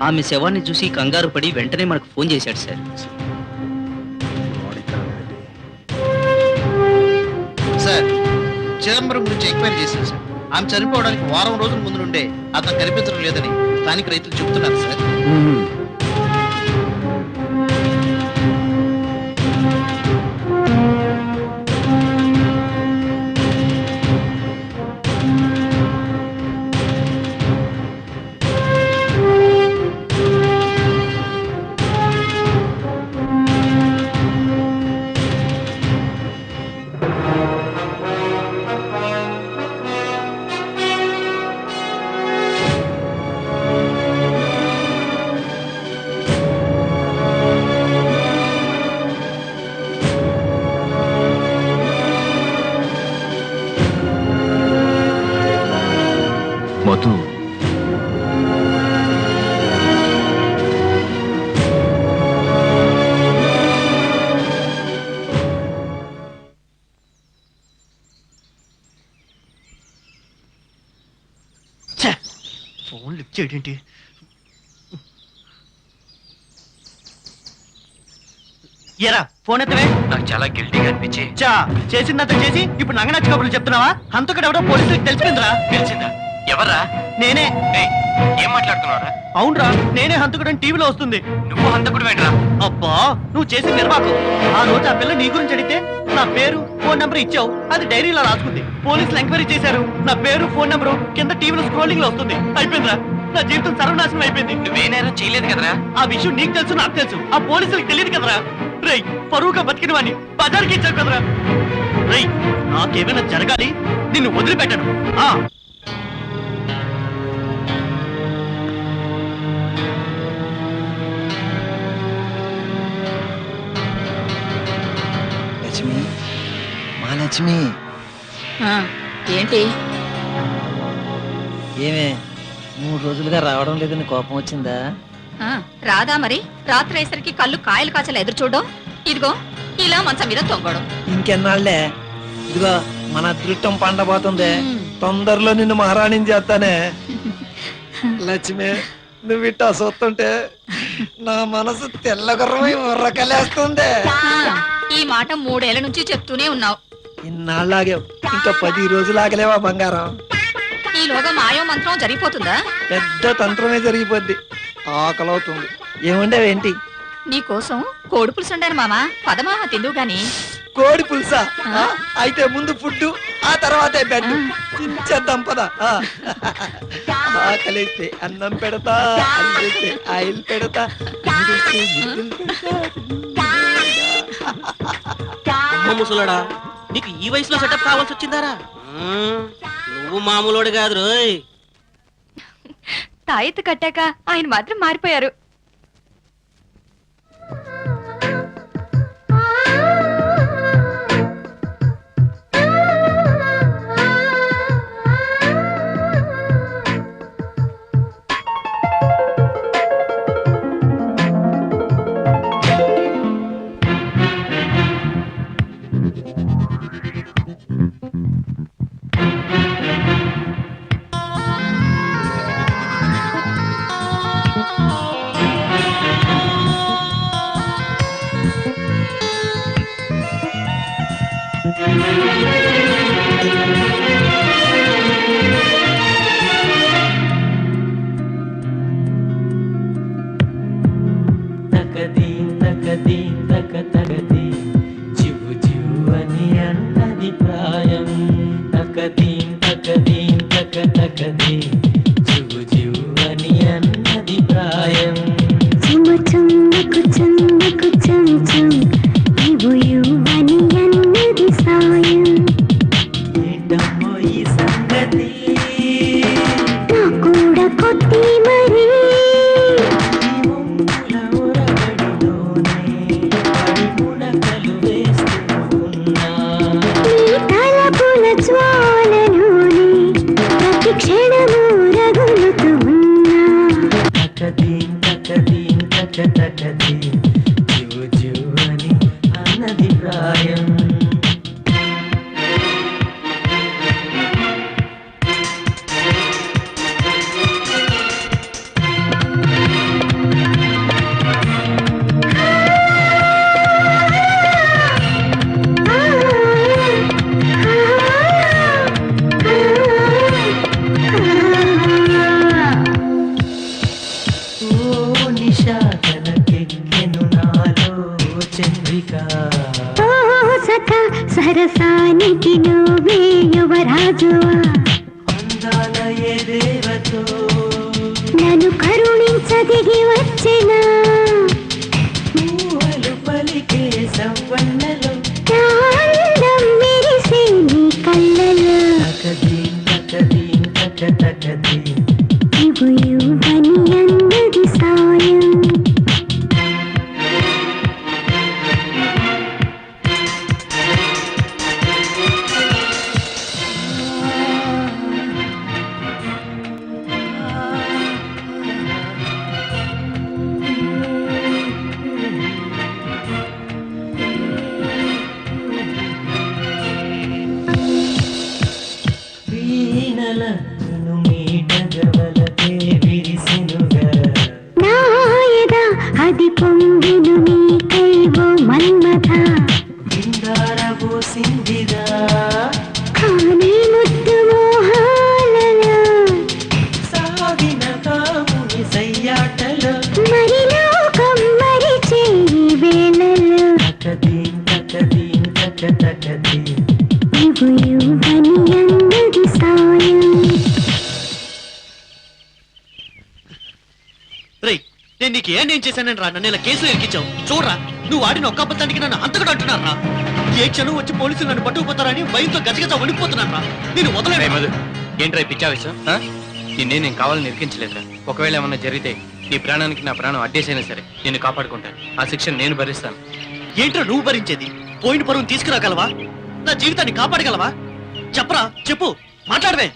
ఆమె శవాన్ని చూసి కంగారు పడి వెంటనే మనకు ఫోన్ చేశాడు సార్. సార్, చిదంబరం గురించి ఎంక్వైరీ చేశాను సార్. ఆమె చనిపోవడానికి వారం రోజుల ముందు నుండే అతను కనిపించడం లేదని స్థానిక రైతులు చెబుతున్నారు సార్. మధు, ఫోన్ లిఫ్ట్ చేయడేంటి? ఎరా ఫోన్ ఎత్తవే. నాకు చాలా గిల్టీగా అనిపించి చేసిందంతా చేసి ఇప్పుడు నంగనచ్చి కబుర్లు చెప్తున్నావా? హంతకుడు ఎవడో పోలీసులకు తెలిసిపోయిందిరా. తెలిసిందా? ఎవర్రా? నేనే. ఏయ్, ఏం మాట్లాడుతున్నావురా? అవునరా, నేనే హంతకుడు అని టీవీలో వస్తుంది. నువ్వు హంతకుడు వెంట్రా? అబ్బా, నువ్వు చేసిన నిర్వాహకం. ఆ రోజు ఆ పిల్ల నీ గురించి అడిగితే నా పేరు ఫోన్ నెంబర్ ఇచ్చావు. అది డైరీలో రాసుకుంది. పోలీసులు ఎంక్వైరీ చేశారు. నా పేరు ఫోన్ నెంబరు కింద టీవీలో స్క్రోలింగ్ లో వస్తుంది. అయిపోయిందిరా, నా జీవితం సర్వనాశనం అయిపోయింది. నువ్వే నేరం చేయలేదు కదరా? ఆ విషయం నీకు తెలుసు, నాకు తెలుసు. ఆ పోలీసులకు తెలియదు కదరా. రేయ్, పరువుగా బతికిన వాడిని బజార్కి ఇచ్చావు కదరా. రేయ్, నాకేమైనా జరగాలి, నిన్ను వదిలిపెట్టను. లక్ష్మి, మా లక్ష్మి, ఏంటి? ఏమే 3 రోజులుగా రావడం లేదని కోపం వచ్చిందా? రాదా మరి? రాత్రి అయ్యేసరికి కళ్ళు కాయలు కాచలు ఎదురు చూడడం, ఇదిగో ఇలా మంచం మీద తొంగడం. ఇంకెన్నాళ్లే? ఇదిగో మన అదృష్టం పండబోతుంది. తొందరలో నిన్ను మహారాణిని చేస్తానే. లక్ష్మి, నువ్వు ఇట్టా చూస్తుంటే నా మనసు తెల్లగుర్రమై ఉర్రకలేస్తుంది. ఈ మాట 3 ఏళ్ల నుంచి చెప్తూనే ఉన్నావు. ఇన్నాళ్ళాగావు, ఇంకా 10 రోజులు ఆగలేవా బంగారం? ఈలోగా మాయో మంత్రం జరిగిపోతుందా? పెద్ద తంత్రమే జరిగిపోద్ది. ఆకలవుతుంది. ఏముండేవేంటి? నీకోసం కోడి పులుసు వండాను మామా. పదమామ తిందువు గాని. కోడి పులుసా? అయితే ముందు ఫుడ్, ఆ తర్వాతే బెడ్. చేద్దాం పద. ఆకలిస్తే అన్నం పెడతా, అల్లిస్తే ఆయిల్ పెడతా, ఊడిస్తే గుడ్డులు పెడతా. ముసలాడా, నీకు ఈ వయసులో సెటప్ కావాల్సి వచ్చిందారా? నువ్వు మామూలుడు కాదు రోయ్. తాయెత్తు కట్టాక ఆయన మాత్రం మారిపోయారు. సరసానికి నువ్వే యువరాజువా అందాల ఏ దేవతో నన్ను కరుణించదిగి వచ్చిన పూవలు పలికే సవ్వన్నలో ఆనందం మెరిసే నీ కళ్ళలో తకదీ తకదీ తక తకదీ ఇవు యువని అన్నది సాయం వీణలను మీటగవలతే విరిసెనుగా నాయదా అది పొంగిను నీకైవో మన్మథ సిందిరా కానీ ముద్దు మోహాలలో సాగిన కాముని సయ్యాటలో మరి లోకం మరిచే ఈ వేళలో తకదీ తకదీ తక తకదీ ఇవు యువని అన్నది సాయం రేయ్ నేను నీకు ఏం చేశానని రా నన్ను ఇలా కేసులో ఇరికించావు చూడరా నువ్వు ఆడిన ఒక్క అబద్ధానికి నన్ను అంతకుడు అంటున్నారా ఏ క్షణం వచ్చి పోలీసులు నన్ను పట్టుకుపోతారని భయంతో గజగజ వణికిపోతున్నాను రా నేను వదలే మధు ఏంట్రా ఈ పిచ్చా విషయం నేను కావాలని ఇరికించలేదురా. ఒకవేళ ఏమన్నా జరిగితే నీ ప్రాణానికి నా ప్రాణం అడ్డేసైనా సరే నేను కాపాడుకుంటాను. ఆ శిక్షను నేను భరిస్తాను. ఏంట్రా నువ్వు భరించేది? పోయిన పరువును తీసుకురాగలవా? నా జీవితాన్ని కాపాడగలవా? చెప్పరా, చెప్పు, మాట్లాడవే.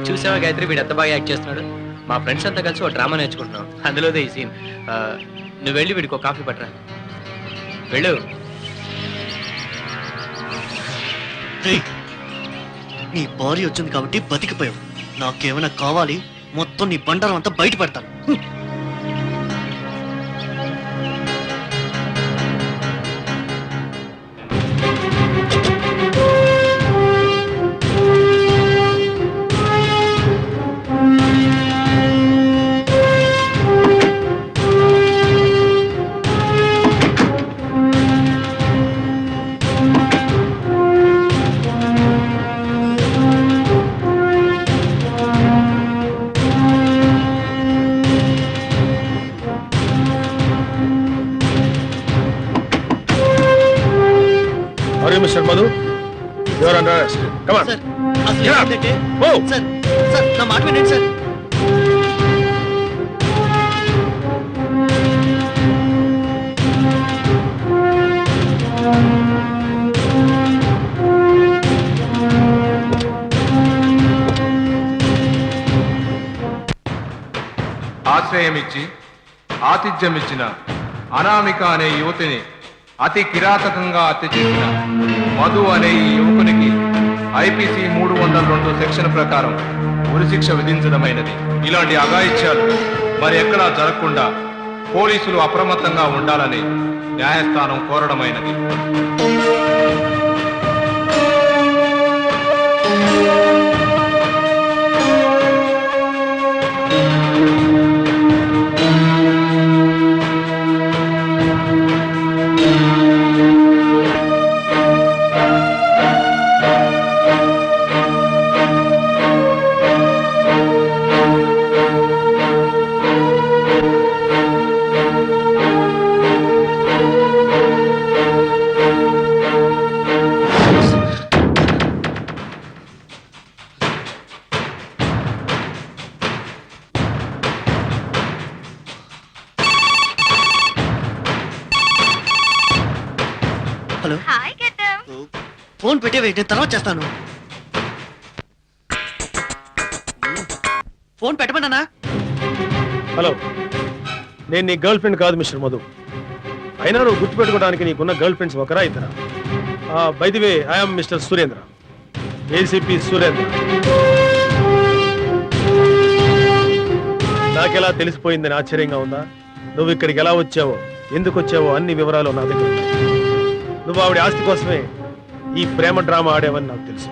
చూసావా గాయత్రి, వీడు ఎంత బాగా యాక్ట్ చేస్తున్నాడు. మా ఫ్రెండ్స్ అంతా కలిసి ఒక డ్రామా నేర్చుకుంటున్నాం, అందులోదే ఈ సీన్. నువ్వు వెళ్ళి వీడికి ఒక కాఫీ పట్టరా, వెళ్ళు. నీ భార్య వచ్చింది కాబట్టి బతికిపోయావు. నాకేమైనా కావాలి, మొత్తం నీ బండారం అంతా బయట పెడతాను. Mr. Madhu, you are under arrest. Come on. Sir, అసలు Get up. ఏంటంటే? Move. సార్, సార్, నా మాట వినండి సార్. ఆశ్రయమిచ్చి ఆతిథ్యమిచ్చిన అనామిక అనే యువతిని అతి కిరాతకంగా హత్య చేసిన మధు అనే ఈ యువకునికి ఐపీసీ 302 సెక్షన్ ప్రకారం ఉరిశిక్ష విధించడమైనది. ఇలాంటి అఘాయిత్యాలు మరి ఎక్కడా జరగకుండా పోలీసులు అప్రమత్తంగా ఉండాలని న్యాయస్థానం కోరడమైనది. హలో, ఫోన్ పెట్టేవే, నేను తర్వాత చేస్తాను. ఫోన్ పెట్టమన్నానా? హలో, నేను నీ గర్ల్ ఫ్రెండ్ కాదు మిస్టర్ మధు. అయినా నువ్వు గుర్తుపెట్టుకోవడానికి నీకున్న గర్ల్ ఫ్రెండ్స్ ఒకరా ఇద్దరా? By the way, I'm mister Surendra, ACP Surendra. నాకెలా తెలిసిపోయిందని ఆశ్చర్యంగా ఉందా? నువ్వు ఇక్కడికి ఎలా వచ్చావో, ఎందుకు వచ్చావో అన్ని వివరాలు నా దగ్గర ఉన్నాయి. నువ్వు ఆవిడ ఆస్తి కోసమే ఈ ప్రేమ డ్రామా ఆడేవని నాకు తెలుసు.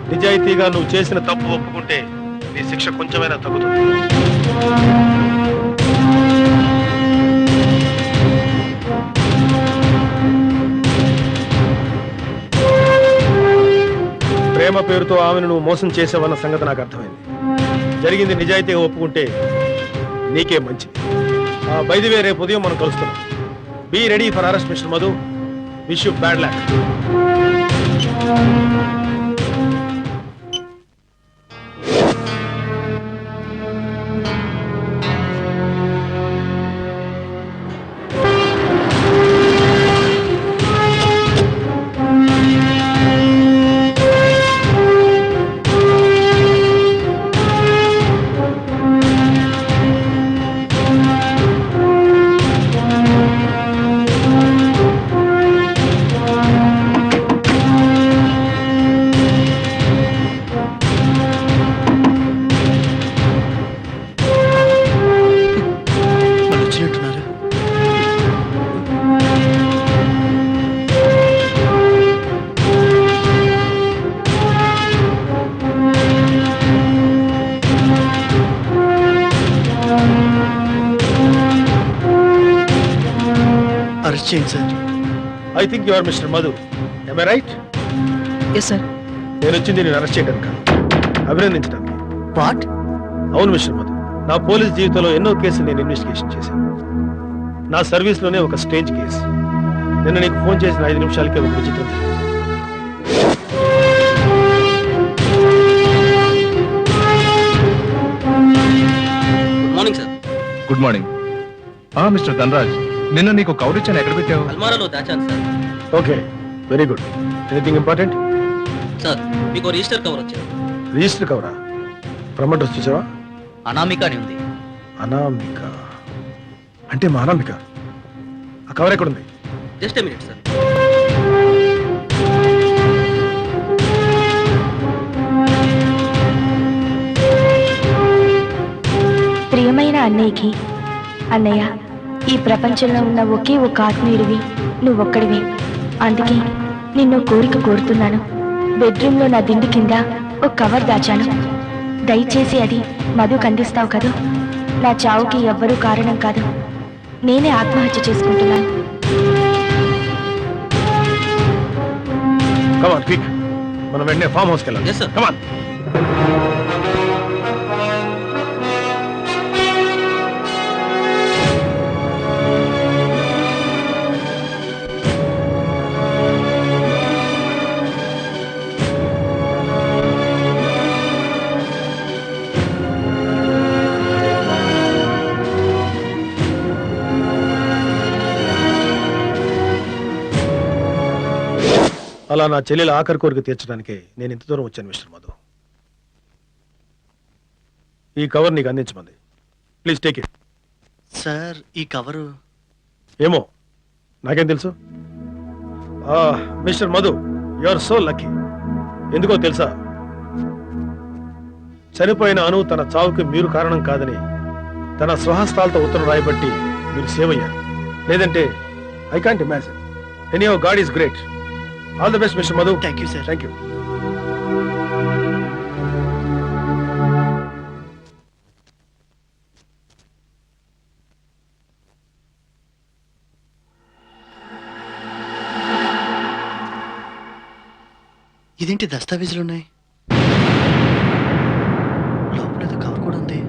నిజాయితీగా నువ్వు చేసిన తప్పు ఒప్పుకుంటే నీ శిక్ష కొంచెమైనా తగ్గుతుంది. పేరుతో ఆమెను నువ్వు మోసం చేసావన్న సంగతి నాకు అర్థమైంది. జరిగింది నిజాయితీగా ఒప్పుకుంటే నీకే మంచిది. బై ది వే, రేపు ఉదయం మనం కలుస్తున్నాం. Be ready for arrest mister Madhu. Wish you bad luck. వాళ్ళు వచ్చినట్టున్నారు. అరెస్ట్ చేయండి sir. I think you are mister Madhu. am I right? Yes sir. నేను వచ్చింది నేను అరెస్ట్ చేయడానికి కాదు, అభినందించడానికి. వాట్? అవును మిస్టర్ మధు, నా పోలీస్ జీవితంలో ఎన్నో కేసులు నేను ఇన్వెస్టిగేషన్ చేశాను. నా సర్వీస్లోనే ఒక స్ట్రేంజ్ కేసు. నిన్న నీకు ఫోన్ చేసిన 5 నిమిషాలకే ఒక విచిత్రం జరిగింది. Good morning sir. Good morning. Mister Dhanaraj, నిన్న నీకు కవర్ ఇచ్చాను, ఎక్కడ పెట్టావు? అల్మారాలో దాచాను sir. Okay, very good. Anything important? Sir, మీకు రిజిస్టర్ కవర్ వచ్చారు. రిజిస్టర్ కవరా? ప్రమోటర్స్ చూసావా? అనామిక అని ఉంది. అనామిక అంటే మా అనామిక. ఆ కవర్ ఎక్కడుంది? Just a minute sir. ప్రియమైన అన్నయ్యకి, అన్నయ్య, ఈ ప్రపంచంలో ఉన్న ఒకే ఒక ఆత్మీయుడివి నువ్వొక్కడివి. అందుకే నిన్ను కోరిక కోరుతున్నాను. బెడ్రూమ్లో నా దిండు కింద ఒక కవర్ దాచాను. దయచేసి అది మధుకు అందిస్తావు కదా. నా చావుకి ఎవ్వరూ కారణం కాదు, నేనే ఆత్మహత్య చేసుకుంటున్నాను. కమాన్ క్విక్, మనం వెంటనే ఫామ్ హౌస్కి వెళ్ళాలి. Yes, sir. కమాన్. అలా నా చెల్లెల ఆఖరి కోరిక తీర్చడానికే నేను ఇంత దూరం వచ్చాను మిస్టర్ మధు. ఈ కవర్ నీకు అందించమంది. Please take it. సార్, ఈ కవరు ఏమో నాకేం తెలుసు. Mister Madhu, you are so lucky. ఎందుకో తెలుసా, చనిపోయిన అను తన చావుకి మీరు కారణం కాదని తన స్వహస్తాలతో ఉత్తరం రాయబట్టి మీరు సేవ్ అయ్యారు. లేదంటే I can't imagine. Anyhow, God is great. All the best mister Madhu. Thank you sir. Thank you. ఇదేంటి దస్తావేజులు ఉన్నాయి? లోపల ఏదో కవర్ కూడా ఉంది.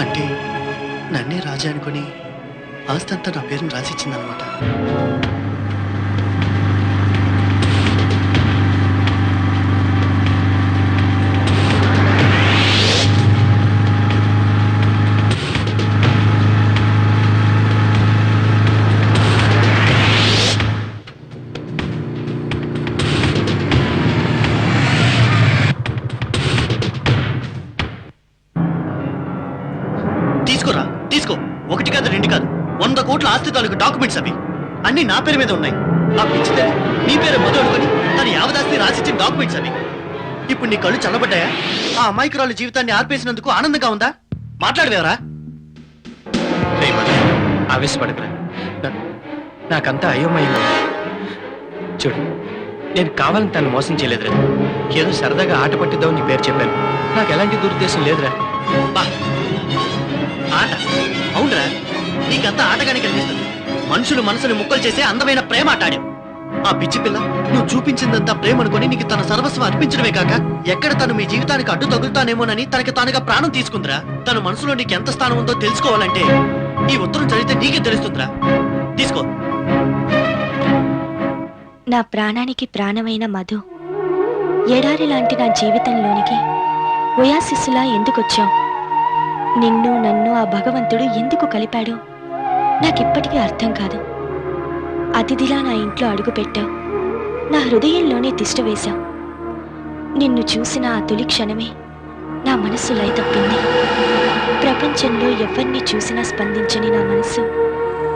అంటే నన్నే రాజా అనుకుని ఆస్తంతా నా పేరుని రాసిచ్చిందనమాట. తీసుకో. ఒకటి కాదు, రెండు కాదు, 100 కోట్ల ఆస్తి తాలూకు డాక్యుమెంట్స్ అవి. అన్ని నా పేరు మీద ఉన్నాయి. ఆ పిచ్చితే నీ పేరు మొదలు అనుకుని తన యావదాస్తి రాసిచ్చిన డాక్యుమెంట్స్ అవి. ఇప్పుడు నీ కళ్ళు చల్లబడ్డాయా? ఆ అమాయకురాలు జీవితాన్ని ఆర్పేసినందుకు ఆనందంగా ఉందా? మాట్లాడవేవరా? ఆవేశపడకరా. నాకంతా అయోమయంగా ఉంది. చూడు, నేను కావాలని తను మోసం చేయలేదురా. ఏదో సరదాగా ఆట పట్టిద్దామని నీ పేరు చెప్పాను. నాకు ఎలాంటి దురుద్దేశం లేదురా. బా, ఆట? అవునరా, నీకంతా ఆటగానే కనిపిస్తుంది. మనుషులు మనసుని ముక్కలు చేసే అందమైన ప్రేమ ఆటాడావు. ఆ పిచ్చి పిల్ల నువ్వు చూపించిందంతా ప్రేమ అనుకుని నీకు తన సర్వస్వం అర్పించడమే కాక ఎక్కడ తను మీ జీవితానికి అడ్డు తగులుతానేమోనని తనకి తానుగా ప్రాణం తీసుకుందిరా. తన మనసులో నీకు ఎంత స్థానం ఉందో తెలుసుకోవాలంటే ఈ ఉత్తరం చదివితే నీకే తెలుస్తుందిరా. తీసుకో. నా ప్రాణానికి ప్రాణమైన మధు, ఎడారి లాంటి నా జీవితంలోనికి ఒయాసిస్సులా ఎందుకొచ్చావు? నిన్ను నన్ను ఆ భగవంతుడు ఎందుకు కలిపాడో నాకిప్పటికీ అర్థం కాదు. అతిథిలా నా ఇంట్లో అడుగుపెట్టావు. నా హృదయంలోనే తిష్ట వేశావు. నిన్ను చూసిన ఆ తొలి క్షణమే నా మనస్సు లయ తప్పింది. ప్రపంచంలో ఎవరిని చూసినా స్పందించని నా మనసు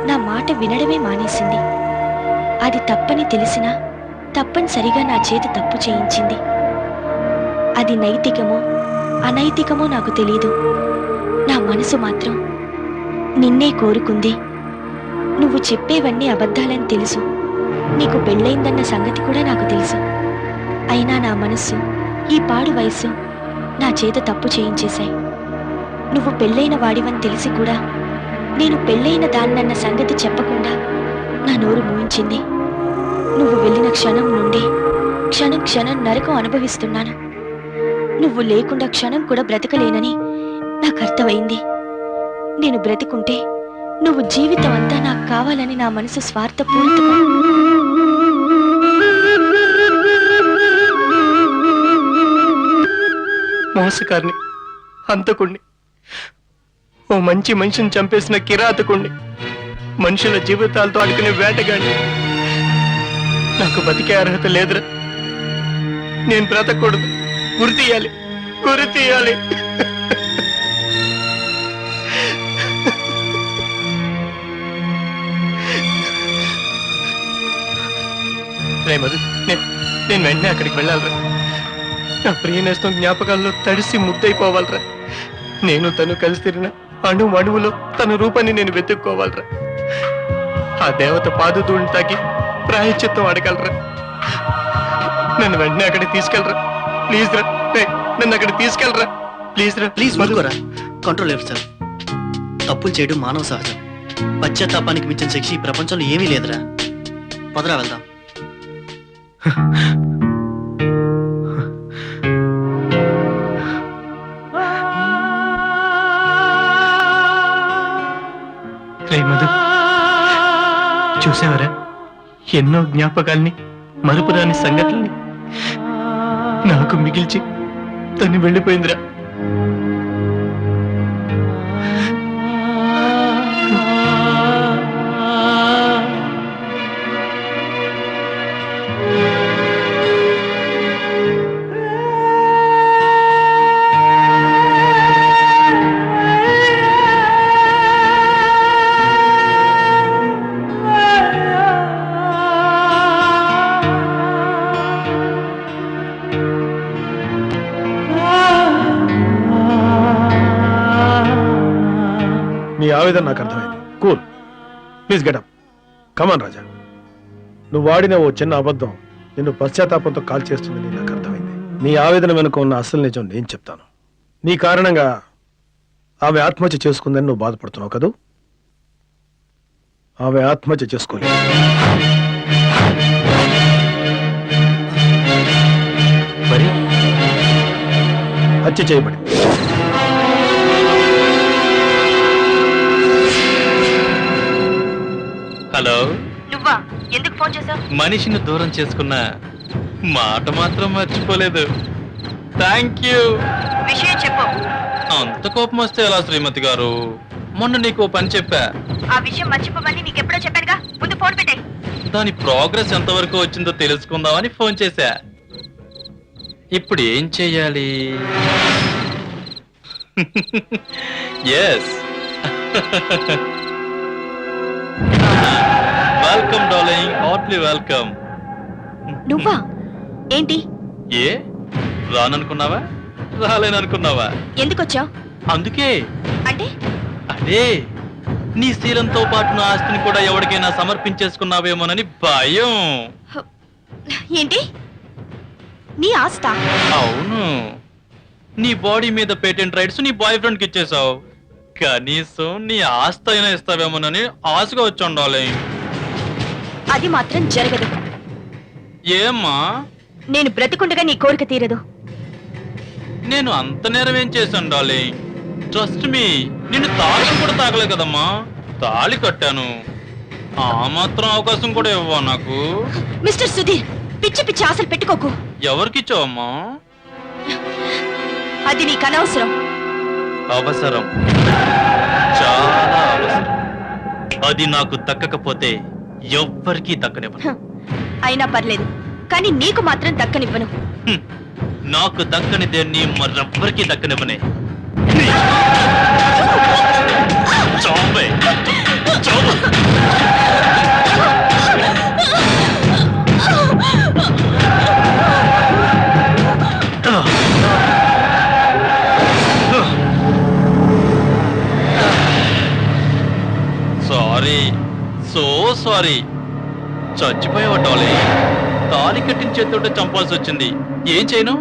నా మాట వినడమే మానేసింది. అది తప్పని తెలిసినా తప్పనిసరిగా నా చేతి తప్పు చేయించింది. అది నైతికమో అనైతికమో నాకు తెలీదు. నా మనసు మాత్రం నిన్నే కోరుకుంది. నువ్వు చెప్పేవన్నీ అబద్ధాలని తెలుసు. నీకు పెళ్ళయిందన్న సంగతి కూడా నాకు తెలుసు. అయినా నా మనస్సు, ఈ పాడు వయస్సు నా చేత తప్పు చేయించేశాయి. నువ్వు పెళ్ళైన వాడివని తెలిసి కూడా నేను పెళ్ళైన దాన్నన్న సంగతి చెప్పకుండా నా నోరు మూయించింది. నువ్వు వెళ్ళిన క్షణం నుండి క్షణం క్షణం నరకం అనుభవిస్తున్నాను. నువ్వు లేకుండా క్షణం కూడా బ్రతకలేనని నాకు అర్థమైంది. నేను బ్రతికుంటే నువ్వు జీవితం అంతా నాకు కావాలని నా మనసు స్వార్థపూరితంగా మోసకారిని, హంతకుణ్ణి, ఓ మంచి మనిషిని చంపేసిన కిరాతకుణ్ణి, మనుషుల జీవితాలతో ఆడుకునే వేటగాడిని. నాకు బతికే అర్హత లేదురా. నేను బ్రతకూడదు. గురి తీయాలి, గురి తీయాలి. మధు, నేను వెంటనే అక్కడికి వెళ్ళాలరా. నా ప్రియనేస్తం జ్ఞాపకాల్లో తడిసి ముద్దైపోవాలరా. నేను తను కలిసి తిరిగిన అణువులో తన రూపాన్ని నేను వెతుక్కోవాలరా. ఆ దేవత పాదుదూడిని తాకి ప్రాయశ్చిత్తం అడగలరా. నన్ను వెంటనే అక్కడికి తీసుకెళ్ళరా. ప్లీజ్ రా, నన్ను అక్కడికి తీసుకెళ్ళరా. ప్లీజ్ రా. ప్లీజ్ మధుకోరా. కంట్రోల్ లేదు సార్. తప్పులు చేయడం మానవ సహజం. పశ్చాత్తాపానికి మించిన శిక్ష ఈ ప్రపంచంలో ఏమీ లేదురా. పదరా వెళ్దాం. రే మధు, చూసావరా ఎన్నో జ్ఞాపకాల్ని, మరుపురాని సంఘటనల్ని నాకు మిగిల్చి తను వెళ్ళిపోయిందిరా. నీ ఆవేదన నాకు అర్థమైంది. Cool, please get up. Come on Raja. నువ్వు వాడిన ఓ చిన్న అబద్ధం నిన్ను పశ్చాత్తాపంతో కాల్ చేస్తుందని నాకు అర్థమైంది. నీ ఆవేదన వెనుక ఉన్న అసలు నిజం నేను చెప్తాను. నీ కారణంగా ఆమె ఆత్మహత్య చేసుకుందని నువ్వు బాధపడుతున్నావు కదూ? ఆమె ఆత్మహత్య చేసుకోలేదు. మరి హత్య చేయబడింది. హలో, నువ్వా? ఎందుకు ఫోన్ చేశావు? మనిషిని దూరం చేసుకున్న మాట మాత్రం మర్చిపోలేదు. Thank you. విషయం చెప్పు. అంత కోపం వస్తే ఎలా శ్రీమతి గారు? మొన్న నీకు ఓ పని చెప్పా. ఆ విషయం మర్చిపోమని నీకెప్పుడో చెప్పానుగా. ముందు ఫోన్ పెట్టే. దాని ప్రోగ్రెస్ ఎంతవరకు వచ్చిందో తెలుసుకుందామని ఫోన్ చేశా. ఇప్పుడు ఏం చెయ్యాలి? Yes, welcome darling, heartily welcome. నువ్వా ఏంటి? ఏ రాననుకున్నావా, రాలేననుకున్నావా? ఎందుకొచ్చావు? అందుకే. అంటే అదే నీ శీలంతో పాటు నా ఆస్తిని కూడా ఎవరికైనా సమర్పించేసుకున్నావేమోనని భయం. ఏంటి? నీ ఆస్తా? అవును, నీ బాడీ మీద పేటెంట్ రైట్స్ నీ బాయ్ ఫ్రెండ్ కి ఇచ్చేసావు. కనీసం నీ ఆస్తి అయినా ఇస్తావేమోనని ఆశగా వచ్చి ఉండాలి. అది మాత్రం జరగదు. ఏమ్మా? నేను బ్రతికుండగా నీ కోరిక తీరదు. నేను అంత నేరం ఏం చేశాను డార్లింగ్? ట్రస్ట్ మీ, నిన్ను తాళం కూడా తాగలే కదమ్మా. తాళి కట్టాను, ఆ మాత్రం అవకాశం కూడా ఇవ్వవా నాకు? మిస్టర్ సుధీర్, పిచ్చి పిచ్చి ఆశలు పెట్టుకోకు. ఎవరికిచ్చావమ్మా? అది నీకు అనవసరం. అవసరం, చాలా అవసరం. అది నాకు దక్కకపోతే ఎవ్వరికీ దక్కనివ్వను. అయినా పర్లేదు, కానీ నీకు మాత్రం దక్కనివ్వను. నాకు దక్కని దేన్ని మరెవ్వరికీ దక్కనివ్వనే. చావే, చావు. Sorry, so sorry. చచ్చిపోయావా డాలీ? తాళి కట్టిన చేతితో చంపాల్సి వచ్చింది. ఏం చేయను?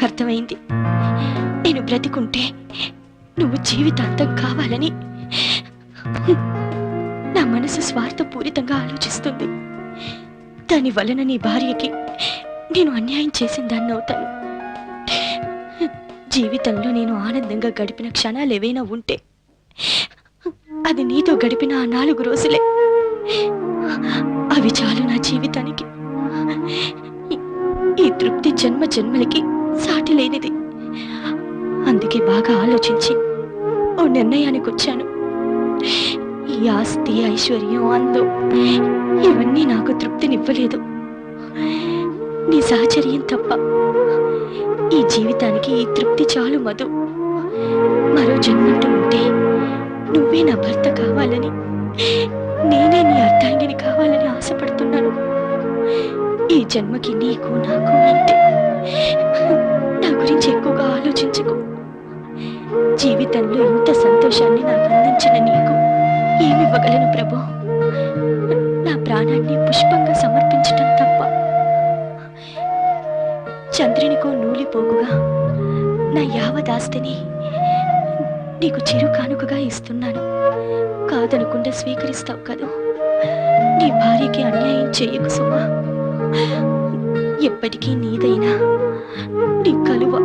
అర్థమైంది. నేను బ్రతికుంటే నువ్వు జీవితాంతం కావాలని నా మనసు స్వార్థపూరితంగా ఆలోచిస్తుంది. దాని వలన నీ భార్యకి నేను అన్యాయం చేసిన దాన్ని అవుతాను. జీవితంలో నేను ఆనందంగా గడిపిన క్షణాలు ఏవైనా ఉంటే అది నీతో గడిపిన ఆ 4 రోజులే. అవి చాలు నా జీవితానికి. ఈ తృప్తి జన్మ జన్మలకి సాటి లేనిది. అందుకే బాగా ఆలోచించి ఓ నిర్ణయానికి వచ్చాను. ఈ ఆస్తి, ఐశ్వర్యం, అందం ఇవన్నీ నాకు తృప్తినివ్వలేదు. నీ సహచర్యం తప్ప ఈ జీవితానికి ఈ తృప్తి చాలు మధు. మరో జన్మంటూ ఉంటే నువ్వే నా భర్త కావాలని, నేనే నీ అర్ధాంగిని కావాలని ఆశపడుతున్నాను. ఈ జన్మకి నీకు నాకు ఇంతే. నా గురించి ఎక్కువగా ఆలోచించకు. జీవితంలో ఇంత సంతోషాన్ని నాకు అందించిన నీకు ఏమివ్వగలను ప్రభు? నా ప్రాణాన్ని పుష్పంగా సమర్పించటం తప్ప. చంద్రునికో నూలిపోగుగా నా యావదాస్తిని నీకు చిరు కానుకగా ఇస్తున్నాను. కాదనకుండా స్వీకరిస్తావు కదూ? నీ భార్యకి అన్యాయం చెయ్యకు సుమా. ఎప్పటికీ నీదైనా నీ కలువ.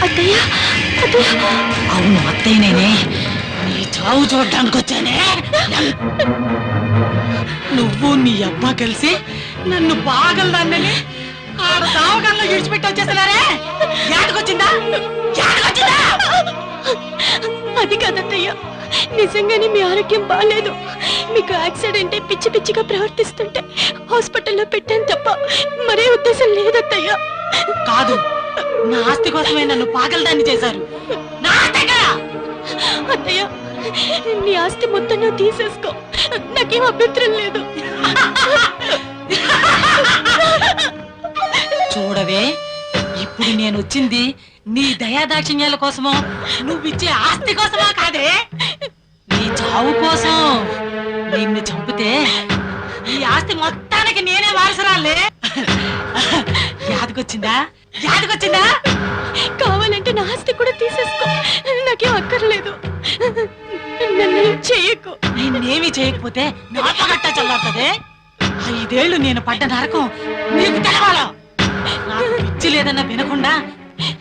అత్తయ్య అత్తయ్య అవును అత్తయ్య నేనే నీ చావు చూడడానికి వచ్చానే నువ్వు నీ అబ్బా కలిసి నన్ను బాగలదాన్నని ఆడ దావగల్లో విడిచిపెట్టి వచ్చేస్తున్నారే ఏటకొచ్చిందా అది కాదత్తయ్య, నిజంగానే మీ ఆరోగ్యం బాగాలేదు. మీకు యాక్సిడెంట్ అయి పిచ్చి పిచ్చిగా ప్రవర్తిస్తుంటే హాస్పిటల్లో పెట్టాను తప్ప మరే ఉద్దేశం లేదత్తయ్య. కాదు, నా ఆస్తి కోసమే నన్ను పాగలదాన్ని చేశారు. అత్తయ్య, నీ ఆస్తి మొత్తం నువ్వు తీసేసుకో, నాకేం అభ్యంతరం లేదు. చూడవే, ఇప్పుడు నేను వచ్చింది నీ దయాదాక్షిణ్యాల కోసమో నువ్విచ్చే ఆస్తి కోసమా కాదే, నీ చావు కోసం. నిన్ను చంపితే ఈ ఆస్తి మొత్తానికి నేనే వారసురాలే. యాదకొచ్చిందా? కావాలంటే నా ఆస్తి కూడా తీసేసుకో, నాకేం అక్కర్లేదు. నన్ను చేయకు. నిన్నేమీ చేయకపోతే నాతో గట్టా చల్లారుతుందే. 5 ఏళ్ళు నేను పడ్డ నరకం నీకు తెలవాలా? నాకు పిచ్చి లేదన్న వినకుండా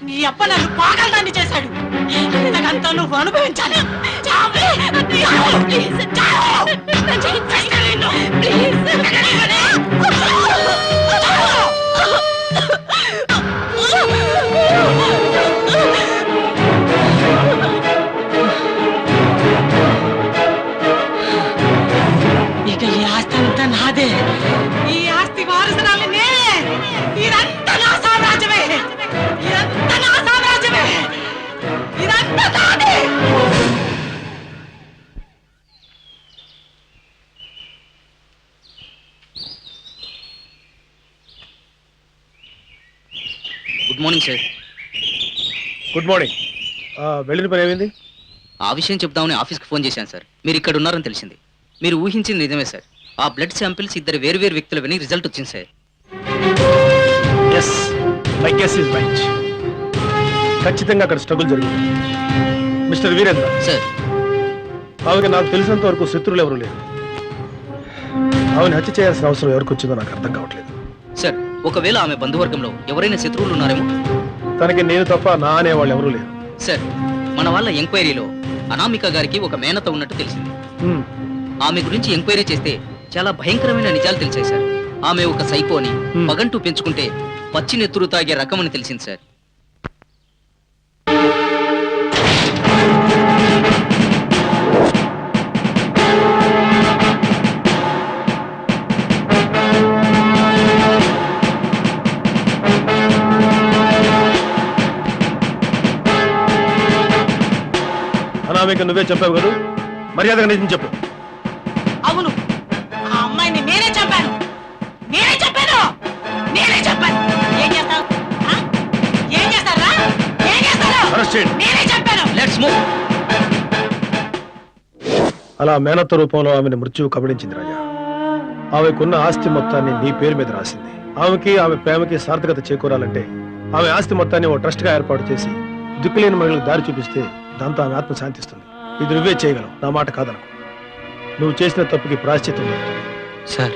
నీ అప్ప నన్ను పాగలదాన్ని చేశాడు. అంతకంతా నువ్వు అనుభవించాలి. ఇక ఈ ఆస్తి అంతా నాదే. ఈ ఆస్తి వారసురాలు నేనే. ఇదంతా నా సామ్రాజ్యమే. ఇదంతా నాదే. Good morning sir. Good morning. వెళ్ళిన పని ఏమైంది? ఆ విషయం చెప్దామని ఆఫీస్కి ఫోన్ చేశాను సార్. మీరు ఇక్కడ ఉన్నారని తెలిసింది. మీరు ఊహించింది నిజమే సార్. ఆ బ్లడ్ శాంపిల్స్ 2 వేరు వ్యక్తులవని రిజల్ట్ వచ్చింది sir. Yes, my guess is right. ఖచ్చితంగా అక్కడ స్ట్రగుల్ జరిగింది. మిస్టర్ వీరేంద్ర సార్, ఆమెకి నాకు తెలిసినంత వరకు శత్రువులు ఎవరు లేరు. ఆమెను హత్య చేయాల్సిన అవసరం ఎవరికి వచ్చిందో నాకు అర్థం కావట్లేదు. సార్, ఒకవేళ ఆమె బంధువర్గంలో ఎవరైనా శత్రువులు ఉన్నారేమో. తనకి నేను తప్ప నా అనే వాళ్ళు ఎవరూ లేరు. సార్, మన వాళ్ళ ఎంక్వైరీలో అనామిక గారికి ఒక మేనత ఉన్నట్టు తెలిసింది. ఆమె గురించి ఎంక్వైరీ చేస్తే చాలా భయంకరమైన నిజాలు తెలిసాయి సార్. ఆమె ఒక సైకో అని, పగంటూ పెంచుకుంటే పచ్చి నెత్తురు తాగే రకమని తెలిసింది సార్. అనామిక నువ్వే చెప్పావు కదా, మర్యాదగా నిజం చెప్పు. అవును, ఆ అమ్మాయిని నేనే చెప్పాను. ఏం చేస్తావు? ఏం చేస్తారా? నేనే చెప్పాను. Let's move. అలా మేనత్త రూపంలో ఆమెను మృత్యువు కబళించింది రాజా. ఆమెకున్న ఆస్తి మొత్తాన్ని నీ పేరు మీద రాసింది. ఆమెకి, ఆమె ప్రేమకి సార్థకత చేకూరాలంటే ఆమె ఆస్తి మొత్తాన్ని ఓ ట్రస్ట్ గా ఏర్పాటు చేసి దిక్కులేని మహిళలకు దారి చూపిస్తే దాంతో ఆమె ఆత్మ శాంతిస్తుంది. ఇది నువ్వే చేయగలవు, నా మాట కాదనుకో. నువ్వు చేసిన తప్పుకి ప్రాశ్చిత్యం. సార్,